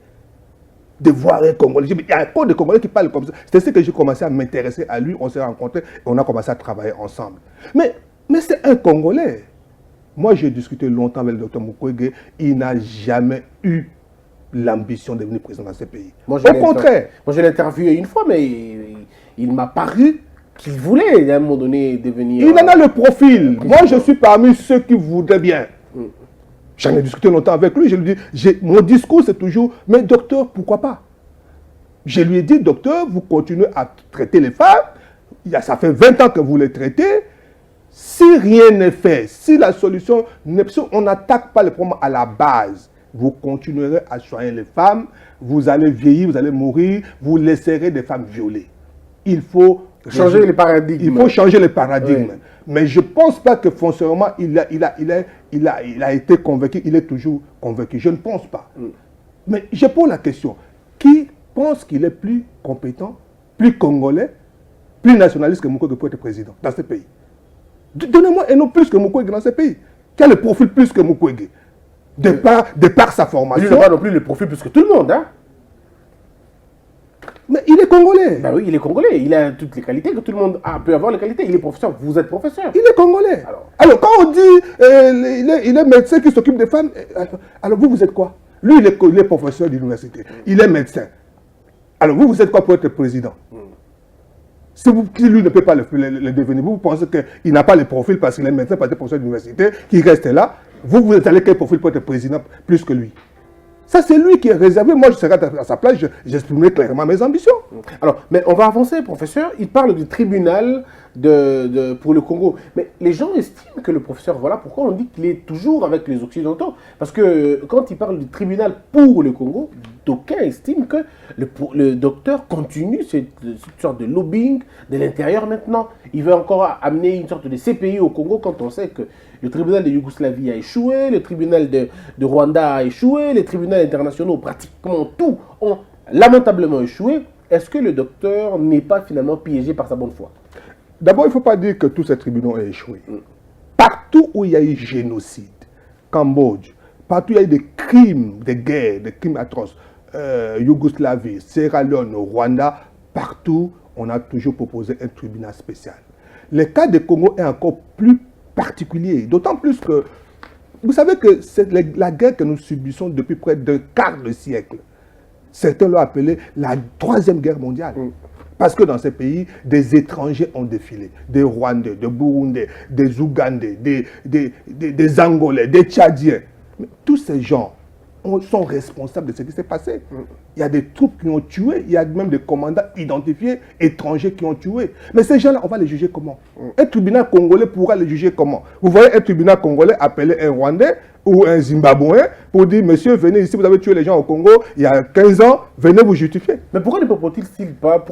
de voir un Congolais. Il y a encore des Congolais qui parlent comme ça. C'est ce que j'ai commencé à m'intéresser à lui. On s'est rencontrés et on a commencé à travailler ensemble. Mais c'est un Congolais. Moi, j'ai discuté longtemps avec le docteur Mukwege. Il n'a jamais eu l'ambition de devenir président dans ce pays. Au contraire. Moi, je l'ai interviewé une fois, mais il m'a paru qu'il voulait à un moment donné devenir... Il en a le profil. Moi, je suis parmi ceux qui voudraient bien. J'en ai discuté longtemps avec lui. Je lui ai dit, mon discours, c'est toujours, mais docteur, pourquoi pas? Je lui ai dit, docteur, vous continuez à traiter les femmes. Ça fait 20 ans que vous les traitez. Si rien n'est fait, si la solution n'est pas, on n'attaque pas le problème à la base. vous continuerez à soigner les femmes, vous allez vieillir, vous allez mourir, vous laisserez des femmes violées. Il faut changer les paradigmes. Il faut changer les paradigmes. Oui. Mais je ne pense pas que foncièrement, il a été convaincu, il est toujours convaincu. Je ne pense pas. Mais je pose la question. Qui pense qu'il est plus compétent, plus congolais, plus nationaliste que Mukwege pour être président dans ce pays? Donnez-moi un nom plus que Mukwege dans ce pays. Qui a le profil plus que Mukwege? De par sa formation. Il n'a pas non plus le profil plus que tout le monde, hein? Mais il est congolais. Ben oui, il est congolais. Il a toutes les qualités que tout le monde peut avoir les qualités. Il est professeur. Vous êtes professeur. Il est congolais. Alors quand on dit il est médecin qui s'occupe des femmes, alors vous êtes quoi? Lui, il est professeur d'université. Il est médecin. Alors vous êtes quoi pour être président? Si lui ne peut pas le devenir, vous pensez qu'il n'a pas le profil parce qu'il est médecin, parce qu'il est professeur d'université, qu'il reste là. Vous êtes allé quel profil pour être président plus que lui? Ça, c'est lui qui est réservé. Moi, je serai à sa place, j'exprimerai clairement mes ambitions. Alors, mais on va avancer, professeur. Il parle du tribunal pour le Congo. Mais les gens estiment que le professeur, voilà pourquoi on dit qu'il est toujours avec les Occidentaux. Parce que quand il parle du tribunal pour le Congo, d'aucuns estiment que le docteur continue cette sorte de lobbying de l'intérieur maintenant. Il veut encore amener une sorte de CPI au Congo quand on sait que le tribunal de Yougoslavie a échoué, le tribunal de Rwanda a échoué, les tribunaux internationaux, pratiquement tous, ont lamentablement échoué. Est-ce que le docteur n'est pas finalement piégé par sa bonne foi? D'abord, il ne faut pas dire que tous ces tribunaux ont échoué. Partout où il y a eu génocide, Cambodge, partout où il y a eu des crimes de guerre, des crimes atroces, Yougoslavie, Sierra Leone, Rwanda, partout, on a toujours proposé un tribunal spécial. Le cas de Congo est encore plus particulier, d'autant plus que, vous savez que c'est la guerre que nous subissons depuis près d'un quart de siècle. Certains l'ont appelée la Troisième Guerre mondiale. Parce que dans ces pays, des étrangers ont défilé. Des Rwandais, des Burundais, des Ougandais, des Angolais, des Tchadiens. Mais tous ces gens sont responsables de ce qui s'est passé. Il y a des troupes qui ont tué, il y a même des commandants identifiés, étrangers qui ont tué. Mais ces gens-là, on va les juger comment? Un tribunal congolais pourra les juger comment? Vous voyez un tribunal congolais appeler un Rwandais ou un Zimbabwéen pour dire, monsieur, venez ici, vous avez tué les gens au Congo il y a 15 ans, venez vous justifier. Mais pourquoi ne propose-t-il pas,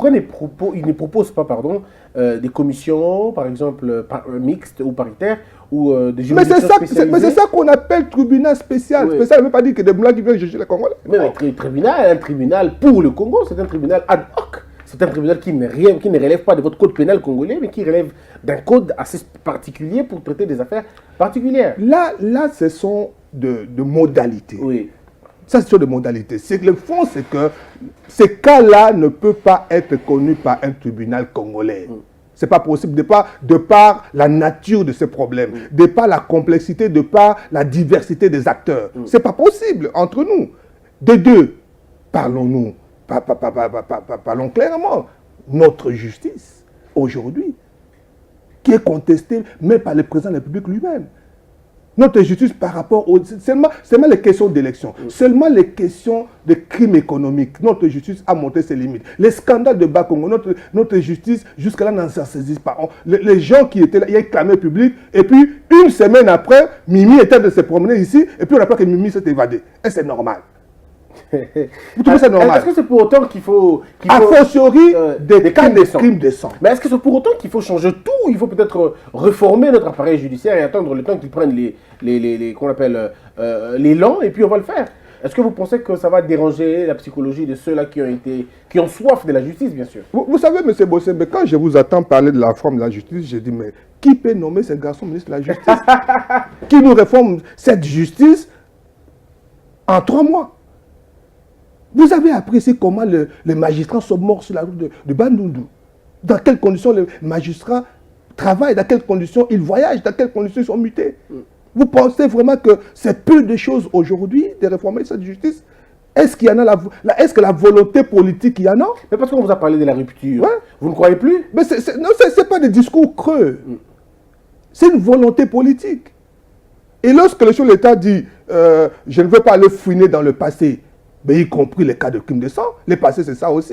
il ne propose pas, des commissions, par exemple, mixtes ou paritaires, ou des juridictions spécialisées? Mais c'est ça qu'on appelle tribunal spécial. Oui. Spécial ne veut pas dire que des blancs qui viennent juger les Congolais. Mais un tribunal pour le Congo, c'est un tribunal ad hoc. C'est un tribunal qui ne relève pas de votre code pénal congolais, mais qui relève d'un code assez particulier pour traiter des affaires particulières. Là ce sont de modalités. Oui. Ça, ce sont des modalités. C'est que le fond, c'est que ces cas-là ne peuvent pas être connus par un tribunal congolais. Ce n'est pas possible, de par la nature de ces problèmes, de par la complexité, de par la diversité des acteurs. Ce n'est pas possible entre nous. De deux, parlons-nous. Parlons clairement. Notre justice, aujourd'hui, qui est contestée même par le président de la République lui-même. Notre justice par rapport aux... Seulement les questions d'élection, seulement les questions de crimes économiques. Notre justice a montré ses limites. Les scandales de Bakongo, notre justice, jusqu'à là, n'en saisit pas. Les gens qui étaient là, il y a clamé public, et puis une semaine après, Mimi était de se promener ici, et puis on apprend que Mimi s'est évadé. Et c'est normal. Vous trouvez ça normal? Est-ce que c'est pour autant qu'il faut a fortiori des crimes de sang. Mais est-ce que c'est pour autant qu'il faut changer tout? Il faut peut-être reformer notre appareil judiciaire et attendre le temps qu'ils prennent l'élan et puis on va le faire. Est-ce que vous pensez que ça va déranger la psychologie de ceux-là qui ont soif de la justice, bien sûr? Vous savez, M. Bossembe, quand je vous attends parler de la réforme de la justice, je dis, mais qui peut nommer ce garçon ministre de la justice? Qui nous réforme cette justice en 3 mois? Vous avez apprécié comment les magistrats sont morts sur la route de Bandundu. Dans quelles conditions les magistrats travaillent, dans quelles conditions ils voyagent, dans quelles conditions ils sont mutés. Vous pensez vraiment que c'est peu de choses aujourd'hui de réformer cette justice? Est-ce qu'il y en a est-ce que la volonté politique, il y en a? Mais parce qu'on vous a parlé de la rupture, ouais. Vous ne croyez plus? Mais ce n'est pas des discours creux. C'est une volonté politique. Et lorsque le chef de l'État dit je ne veux pas aller fouiner dans le passé, mais y compris les cas de crimes de sang, le passé c'est ça aussi.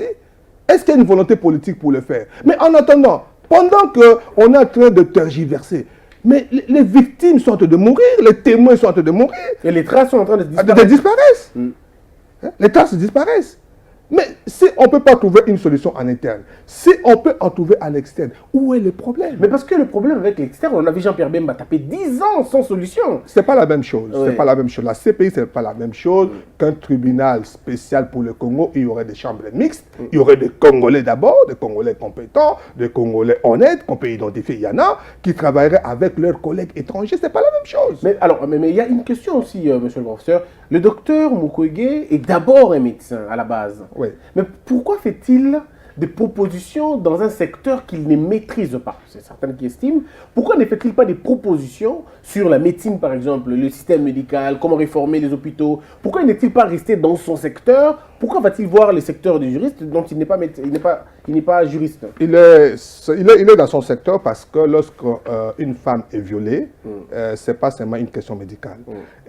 Est-ce qu'il y a une volonté politique pour le faire? Mais en attendant, pendant qu'on est en train de tergiverser, Mais les victimes sont en train de mourir, les témoins sont en train de mourir. Et les traces sont en train de Elles disparaissent. Les traces disparaissent. Mais si on ne peut pas trouver une solution en interne, si on peut en trouver à l'externe, où est le problème? Mais parce que le problème avec l'externe, on a vu Jean-Pierre Bemba taper 10 ans sans solution. Ce n'est pas la même chose. Oui. C'est pas la même chose. La CPI, ce n'est pas la même chose qu'un tribunal spécial pour le Congo. Il y aurait des chambres mixtes. Il y aurait des Congolais d'abord, des Congolais compétents, des Congolais honnêtes, qu'on peut identifier. Il y en a qui travailleraient avec leurs collègues étrangers. Ce n'est pas la même chose. Mais alors, mais il y a une question aussi, monsieur le professeur. Le docteur Mukwege est d'abord un médecin à la base. Oui. Mais pourquoi fait-il des propositions dans un secteur qu'il ne maîtrise pas? C'est certains qui estiment. Pourquoi ne fait-il pas des propositions sur la médecine, par exemple, le système médical, comment réformer les hôpitaux? Pourquoi n'est-il pas resté dans son secteur? Pourquoi va-t-il voir les secteurs des juristes dont il n'est pas, il n'est pas juriste? Il est dans son secteur parce que lorsqu'une femme est violée, ce n'est pas seulement une question médicale.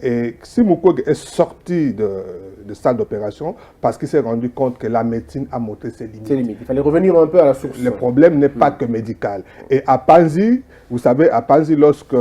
Et si Mukwege est sorti de salle d'opération parce qu'il s'est rendu compte que la médecine a montré ses limites. Il fallait revenir un peu à la source. Le problème n'est pas que médical. Et à Panzi, vous savez, à Panzi, lorsque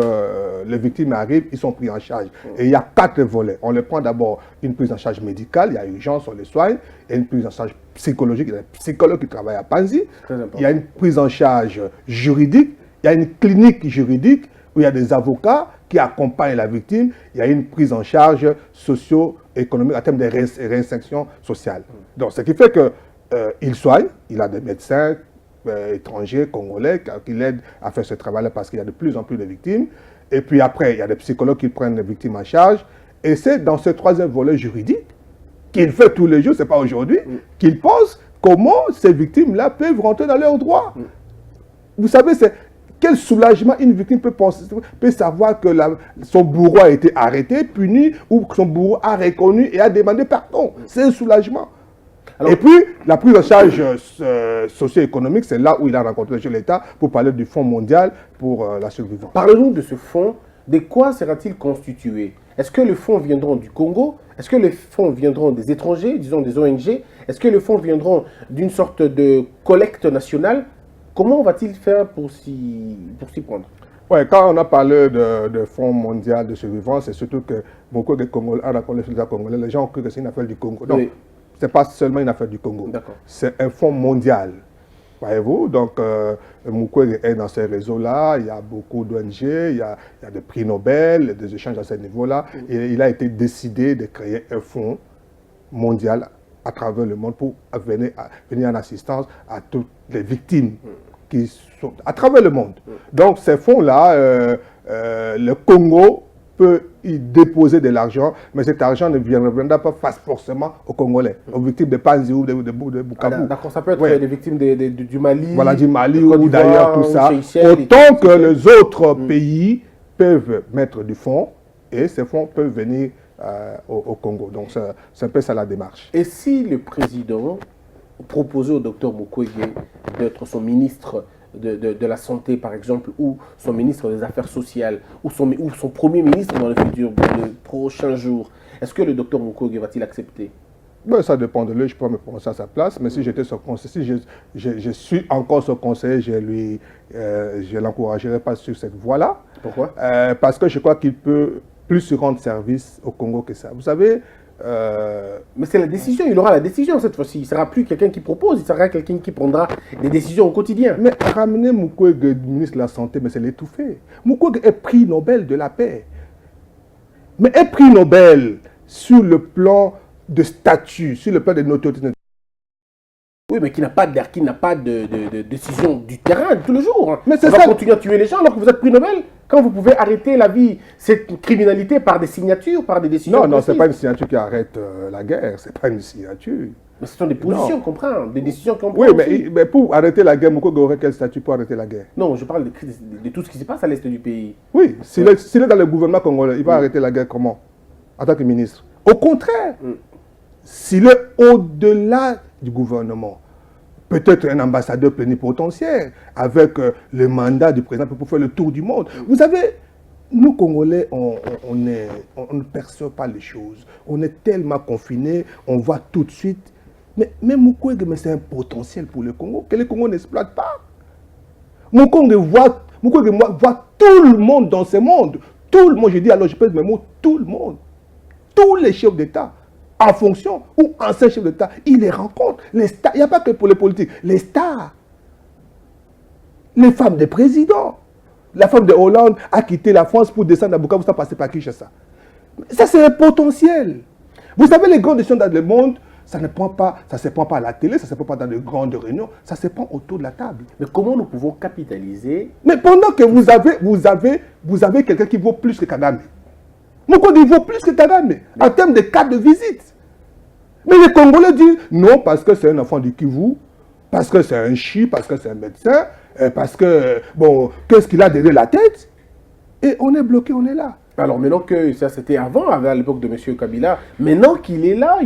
les victimes arrivent, ils sont pris en charge. Et il y a 4 volets. On les prend d'abord une prise en charge médicale, il y a urgence, on les soigne, et une prise en charge psychologique, il y a des psychologues qui travaillent à Panzi. Il y a une prise en charge juridique, il y a une clinique juridique où il y a des avocats qui accompagnent la victime, il y a une prise en charge socio-économique en termes de réinsertion sociale. Donc, ce qui fait qu'il soigne, il a des médecins étrangers, congolais, qui l'aident à faire ce travail-là parce qu'il y a de plus en plus de victimes. Et puis après, il y a des psychologues qui prennent les victimes en charge. Et c'est dans ce troisième volet juridique qu'il fait tous les jours, ce n'est pas aujourd'hui, qu'il pense comment ces victimes-là peuvent rentrer dans leurs droits. Vous savez, c'est quel soulagement une victime peut savoir que son bourreau a été arrêté, puni, ou que son bourreau a reconnu et a demandé pardon. C'est un soulagement. Alors, et puis, la prise en charge socio-économique, c'est là où il a rencontré l'État pour parler du Fonds mondial pour la survivance. Parlez-nous de ce fonds. De quoi sera-t-il constitué? Est-ce que les fonds viendront du Congo? Est-ce que les fonds viendront des étrangers, disons des ONG? Est-ce que les fonds viendront d'une sorte de collecte nationale? Comment va-t-il faire pour s'y prendre? Ouais, quand on a parlé de Fonds mondial de survivance, c'est surtout que beaucoup de Congolais, les gens ont cru que c'est une affaire du Congo. Donc, ce n'est pas seulement une affaire du Congo. C'est un fonds mondial. Voyez-vous, donc Mukwege est dans ces réseaux-là, il y a beaucoup d'ONG, il y a des prix Nobel, des échanges à ce niveau-là. Et il a été décidé de créer un fonds mondial à travers le monde pour venir en assistance à toutes les victimes qui sont à travers le monde. Donc ces fonds-là, le Congo peut y déposer de l'argent, mais cet argent ne viendra pas forcément aux Congolais, aux victimes de Panzi ou de Bukavu. D'accord, ça peut être des victimes du Mali. Voilà, du Mali ou d'ailleurs, tout ça. Autant que les autres pays peuvent mettre du fonds, et ces fonds peuvent venir au Congo. Donc c'est un peu ça la démarche. Et si le président proposait au docteur Mukwege d'être son ministre de la Santé, par exemple, ou son ministre des Affaires sociales, ou son premier ministre dans le futur, dans les prochains jours, est-ce que le docteur Mukwege va-t-il accepter? Ben, ça dépend de lui, je peux me prononcer à sa place, mais si j'étais son conseiller, si je suis encore son conseiller, je l'encouragerai pas sur cette voie-là. Pourquoi? Parce que je crois qu'il peut plus se rendre service au Congo que ça. Vous savez... Mais c'est la décision, il aura la décision cette fois-ci. Il ne sera plus quelqu'un qui propose, il sera quelqu'un qui prendra des décisions au quotidien. Mais ramener Mukwege, ministre de la Santé, mais c'est l'étouffer. Mukwege est prix Nobel de la paix. Mais un prix Nobel sur le plan de statut, sur le plan de notoriété. Oui, mais qui n'a pas de décision du terrain de tous les jours. Mais c'est ça. On va continuer à tuer les gens alors que vous êtes prix Nobel. Quand vous pouvez arrêter la vie, cette criminalité par des signatures, par des décisions. Non, ce n'est pas une signature qui arrête la guerre, ce n'est pas une signature. Mais ce sont des positions qu'on prend, des décisions qu'on prend. Oui, mais pour arrêter la guerre, Mukwege aurait quel statut pour arrêter la guerre? Non, je parle de tout ce qui se passe à l'est du pays. Oui, s'il est dans le gouvernement congolais, il va arrêter la guerre comment? En tant que ministre. Au contraire, s'il est au-delà du gouvernement, peut-être un ambassadeur plénipotentiaire avec le mandat du président pour faire le tour du monde. Vous savez, nous Congolais, on ne perçoit pas les choses. On est tellement confinés, on voit tout de suite. Mais Mukwege, c'est un potentiel pour le Congo que le Congo n'exploite pas. Mukwege Mukwege voit tout le monde dans ce monde. Tout le monde, je dis alors, je pèse mes mots, tout le monde. Tous les chefs d'État, en fonction, ou anciens chefs d'État, ils les rencontrent. Les stars, il n'y a pas que pour les politiques, les stars. Les femmes des présidents. La femme de Hollande a quitté la France pour descendre à Bukavu, ça passait par Kinshasa. Ça, c'est un potentiel. Vous savez, les grandes décisions dans le monde, ça ne se prend pas à la télé, ça ne se prend pas dans de grandes réunions, ça se prend autour de la table. Mais comment nous pouvons capitaliser? Mais pendant que vous avez quelqu'un qui vaut plus que Kagame. Pourquoi il vaut plus que Kagame en termes de carte de visite? Mais les Congolais disent non parce que c'est un enfant du Kivu, parce que c'est un chi, parce que c'est un médecin, parce que, bon, qu'est-ce qu'il a derrière la tête? Et on est bloqué, on est là. Alors maintenant que ça c'était avant, à l'époque de M. Kabila, maintenant qu'il est là,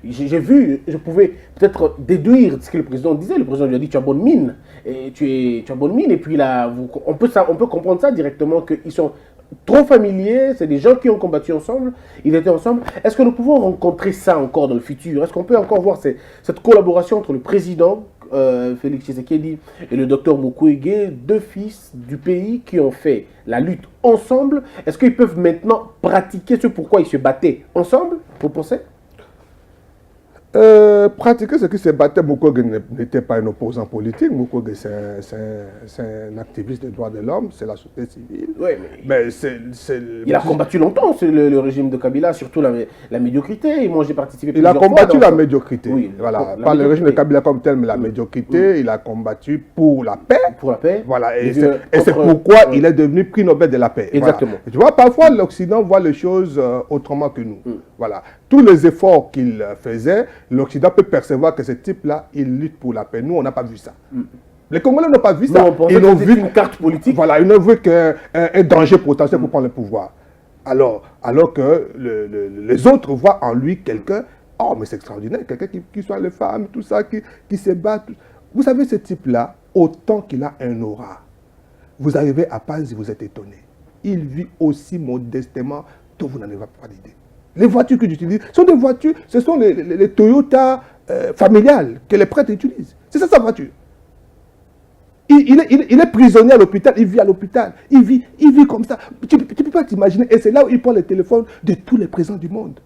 j'ai vu, je pouvais peut-être déduire ce que le président disait. Le président lui a dit tu as bonne mine, et tu as bonne mine, et puis là, on peut comprendre ça directement, qu'ils sont trop familiers, c'est des gens qui ont combattu ensemble, ils étaient ensemble. Est-ce que nous pouvons rencontrer ça encore dans le futur? Est-ce qu'on peut encore voir cette collaboration entre le président Félix Tshisekedi et le docteur Mukwege, deux fils du pays qui ont fait la lutte ensemble? Est-ce qu'ils peuvent maintenant pratiquer ce pourquoi ils se battaient ensemble, vous pensez? Pratiquer ce qui se battait, Mukwege n'était pas un opposant politique. Mukwege, c'est un activiste des droits de l'homme, c'est la société civile. Oui, mais il a combattu longtemps le régime de Kabila, surtout la médiocrité. Et moi, j'ai participé plusieurs fois. Il a combattu la médiocrité. Oui, voilà. Pas le régime de Kabila comme tel, mais la médiocrité. Il a combattu pour la paix. Pour la paix. Voilà. Et c'est pourquoi il est devenu prix Nobel de la paix. Exactement. Voilà. Tu vois, parfois, l'Occident voit les choses autrement que nous. Voilà. Tous les efforts qu'il faisait, l'Occident peut percevoir que ce type-là, il lutte pour la paix. Nous, on n'a pas vu ça. Les Congolais n'ont pas vu ça. Non, ils ont vu une carte politique. Voilà, ils n'ont vu qu'un danger potentiel pour prendre le pouvoir. Alors que les autres voient en lui quelqu'un, oh mais c'est extraordinaire, quelqu'un qui soit les femmes, tout ça, qui se bat. Vous savez, ce type-là, autant qu'il a un aura, vous arrivez à Panzi, vous êtes étonné. Il vit aussi modestement, dont vous n'en avez pas d'idée. Les voitures que j'utilise sont des voitures, ce sont les Toyota familiales que les prêtres utilisent. C'est ça sa voiture. Il est prisonnier à l'hôpital, il vit à l'hôpital, il vit comme ça. Tu ne peux pas t'imaginer. Et c'est là où il prend le téléphone de tous les présidents du monde.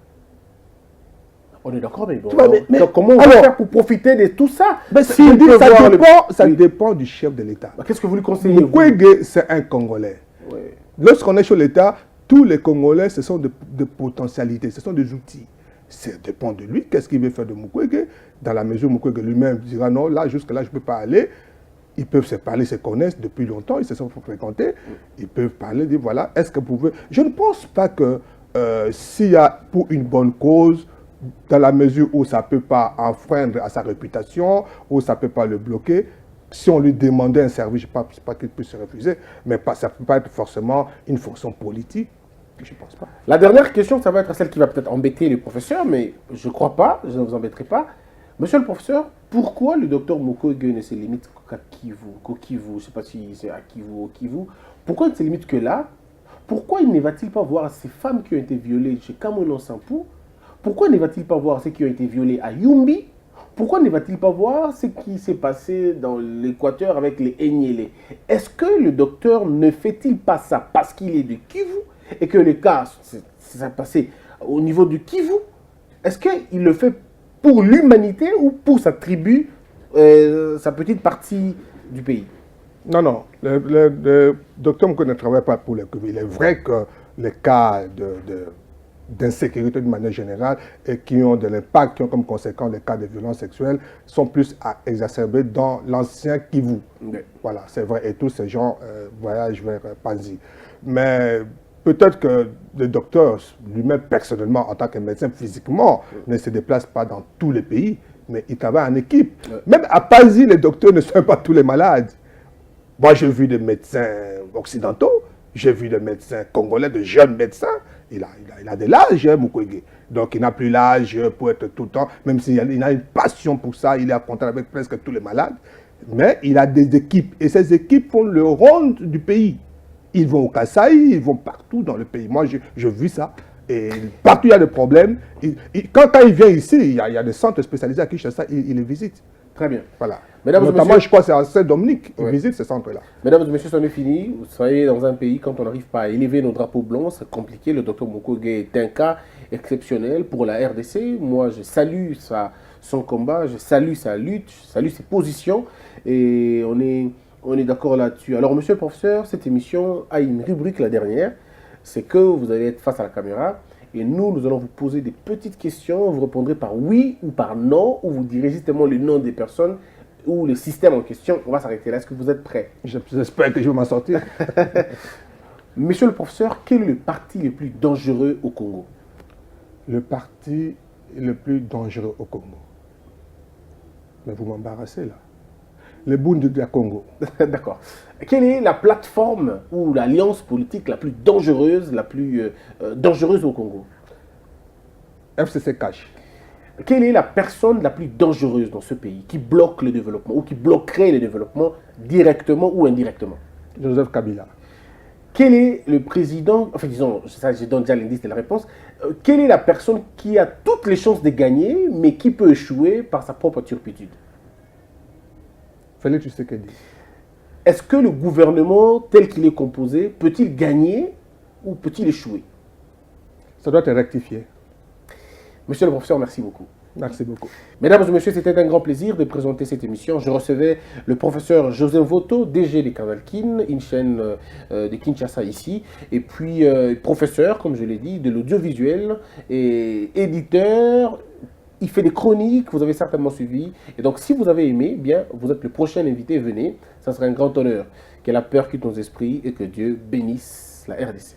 On est d'accord, mais bon. Donc, comment on va faire pour profiter de tout ça? Ça dépend du chef de l'État. Qu'est-ce que vous lui conseillez? Mukwege, c'est un Congolais. Oui. Lorsqu'on est sur l'État, tous les Congolais, ce sont des potentialités, ce sont des outils. Ça dépend de lui, qu'est-ce qu'il veut faire de Mukwege. Dans la mesure où Mukwege lui-même dira non, là, jusque-là, je ne peux pas aller. Ils peuvent se parler, se connaissent depuis longtemps, ils se sont fréquentés. Ils peuvent parler, dire voilà, est-ce que vous pouvez... Je ne pense pas que s'il y a pour une bonne cause, dans la mesure où ça ne peut pas enfreindre à sa réputation, où ça ne peut pas le bloquer, si on lui demandait un service, je ne pense pas qu'il puisse se refuser, mais ça ne peut pas être forcément une fonction politique, je ne pense pas. La dernière question, ça va être celle qui va peut-être embêter les professeurs, mais je ne crois pas, je ne vous embêterai pas. Monsieur le professeur, pourquoi le docteur Mukwege ne se limite qu'à Kivu, je ne sais pas si c'est à Kivu ou Kivu, pourquoi il ne se limite que là? Pourquoi il ne va-t-il pas voir ces femmes qui ont été violées chez Kamwina Nsapu? Pourquoi ne va-t-il pas voir ceux qui ont été violés à Yumbi? Pourquoi ne va-t-il pas voir ce qui s'est passé dans l'Équateur avec les Enyele? Est-ce que le docteur ne fait-il pas ça parce qu'il est de Kivu et que le cas s'est passé au niveau du Kivu? Est-ce qu'il le fait pour l'humanité ou pour sa tribu, sa petite partie du pays? Non. Le docteur Mukwege ne travaille pas pour le Kivu. Il est vrai que les cas d'insécurité d'une manière générale et qui ont de l'impact, qui ont comme conséquence les cas de violence sexuelle, sont plus exacerbés dans l'ancien Kivu. Oui. Voilà, c'est vrai. Et tous ces gens voyagent vers Panzi. Mais peut-être que le docteur lui-même, personnellement, en tant que médecin, physiquement, ne se déplace pas dans tous les pays, mais il travaille en équipe. Oui. Même à Panzi, les docteurs ne sont pas tous les malades. Moi, j'ai vu des médecins occidentaux, j'ai vu des médecins congolais, de jeunes médecins. Il a de l'âge, Mukwege. Donc, il n'a plus l'âge pour être tout le temps, même s'il a une passion pour ça, il est en contact avec presque tous les malades. Mais il a des équipes, et ces équipes font le ronde du pays. Ils vont au Kasaï, ils vont partout dans le pays. Moi, j'ai vu ça. Et partout, il y a des problèmes. Quand il vient ici, il y a des centres spécialisés à Kinshasa, il les visite. Très bien. Voilà. Mesdames et Notamment, messieurs, je crois que c'est à Saint-Dominique qui Ouais. visite ce centre-là. mesdames et messieurs, c'en est fini. Vous savez, dans un pays, quand on n'arrive pas à élever nos drapeaux blancs, c'est compliqué. Le docteur Mukwege est un cas exceptionnel pour la RDC. Moi, je salue son combat, je salue sa lutte, je salue ses positions. Et on est d'accord là-dessus. Alors, monsieur le professeur, cette émission a une rubrique la dernière. C'est que vous allez être face à la caméra. Et nous allons vous poser des petites questions. Vous répondrez par oui ou par non, ou vous direz justement le nom des personnes ou le système en question. On va s'arrêter là. Est-ce que vous êtes prêts? J'espère que je vais m'en sortir. Monsieur le professeur, quel est le parti le plus dangereux au Congo? Le parti le plus dangereux au Congo. Mais vous m'embarrassez là. Le Bundesliga Congo. D'accord. Quelle est la plateforme ou l'alliance politique la plus dangereuse, dangereuse au Congo? FCC Cash. Quelle est la personne la plus dangereuse dans ce pays qui bloque le développement ou qui bloquerait le développement directement ou indirectement? Joseph Kabila. Quel est le président, enfin disons, ça je donne déjà l'indice de la réponse, quelle est la personne qui a toutes les chances de gagner mais qui peut échouer par sa propre turpitude? Félix Tshisekedi. Est-ce que le gouvernement tel qu'il est composé peut-il gagner ou peut-il échouer? Ça doit être rectifié. Monsieur le professeur, merci beaucoup. Merci beaucoup. Mesdames et messieurs, c'était un grand plaisir de présenter cette émission. Je recevais le professeur Joseph Voto, DG des Canal Kin, une chaîne de Kinshasa ici, et puis professeur, comme je l'ai dit, de l'audiovisuel et éditeur. Il fait des chroniques, vous avez certainement suivi. Et donc, si vous avez aimé, bien, vous êtes le prochain invité, venez. Ça sera un grand honneur. Que la peur quitte nos esprits et que Dieu bénisse la RDC.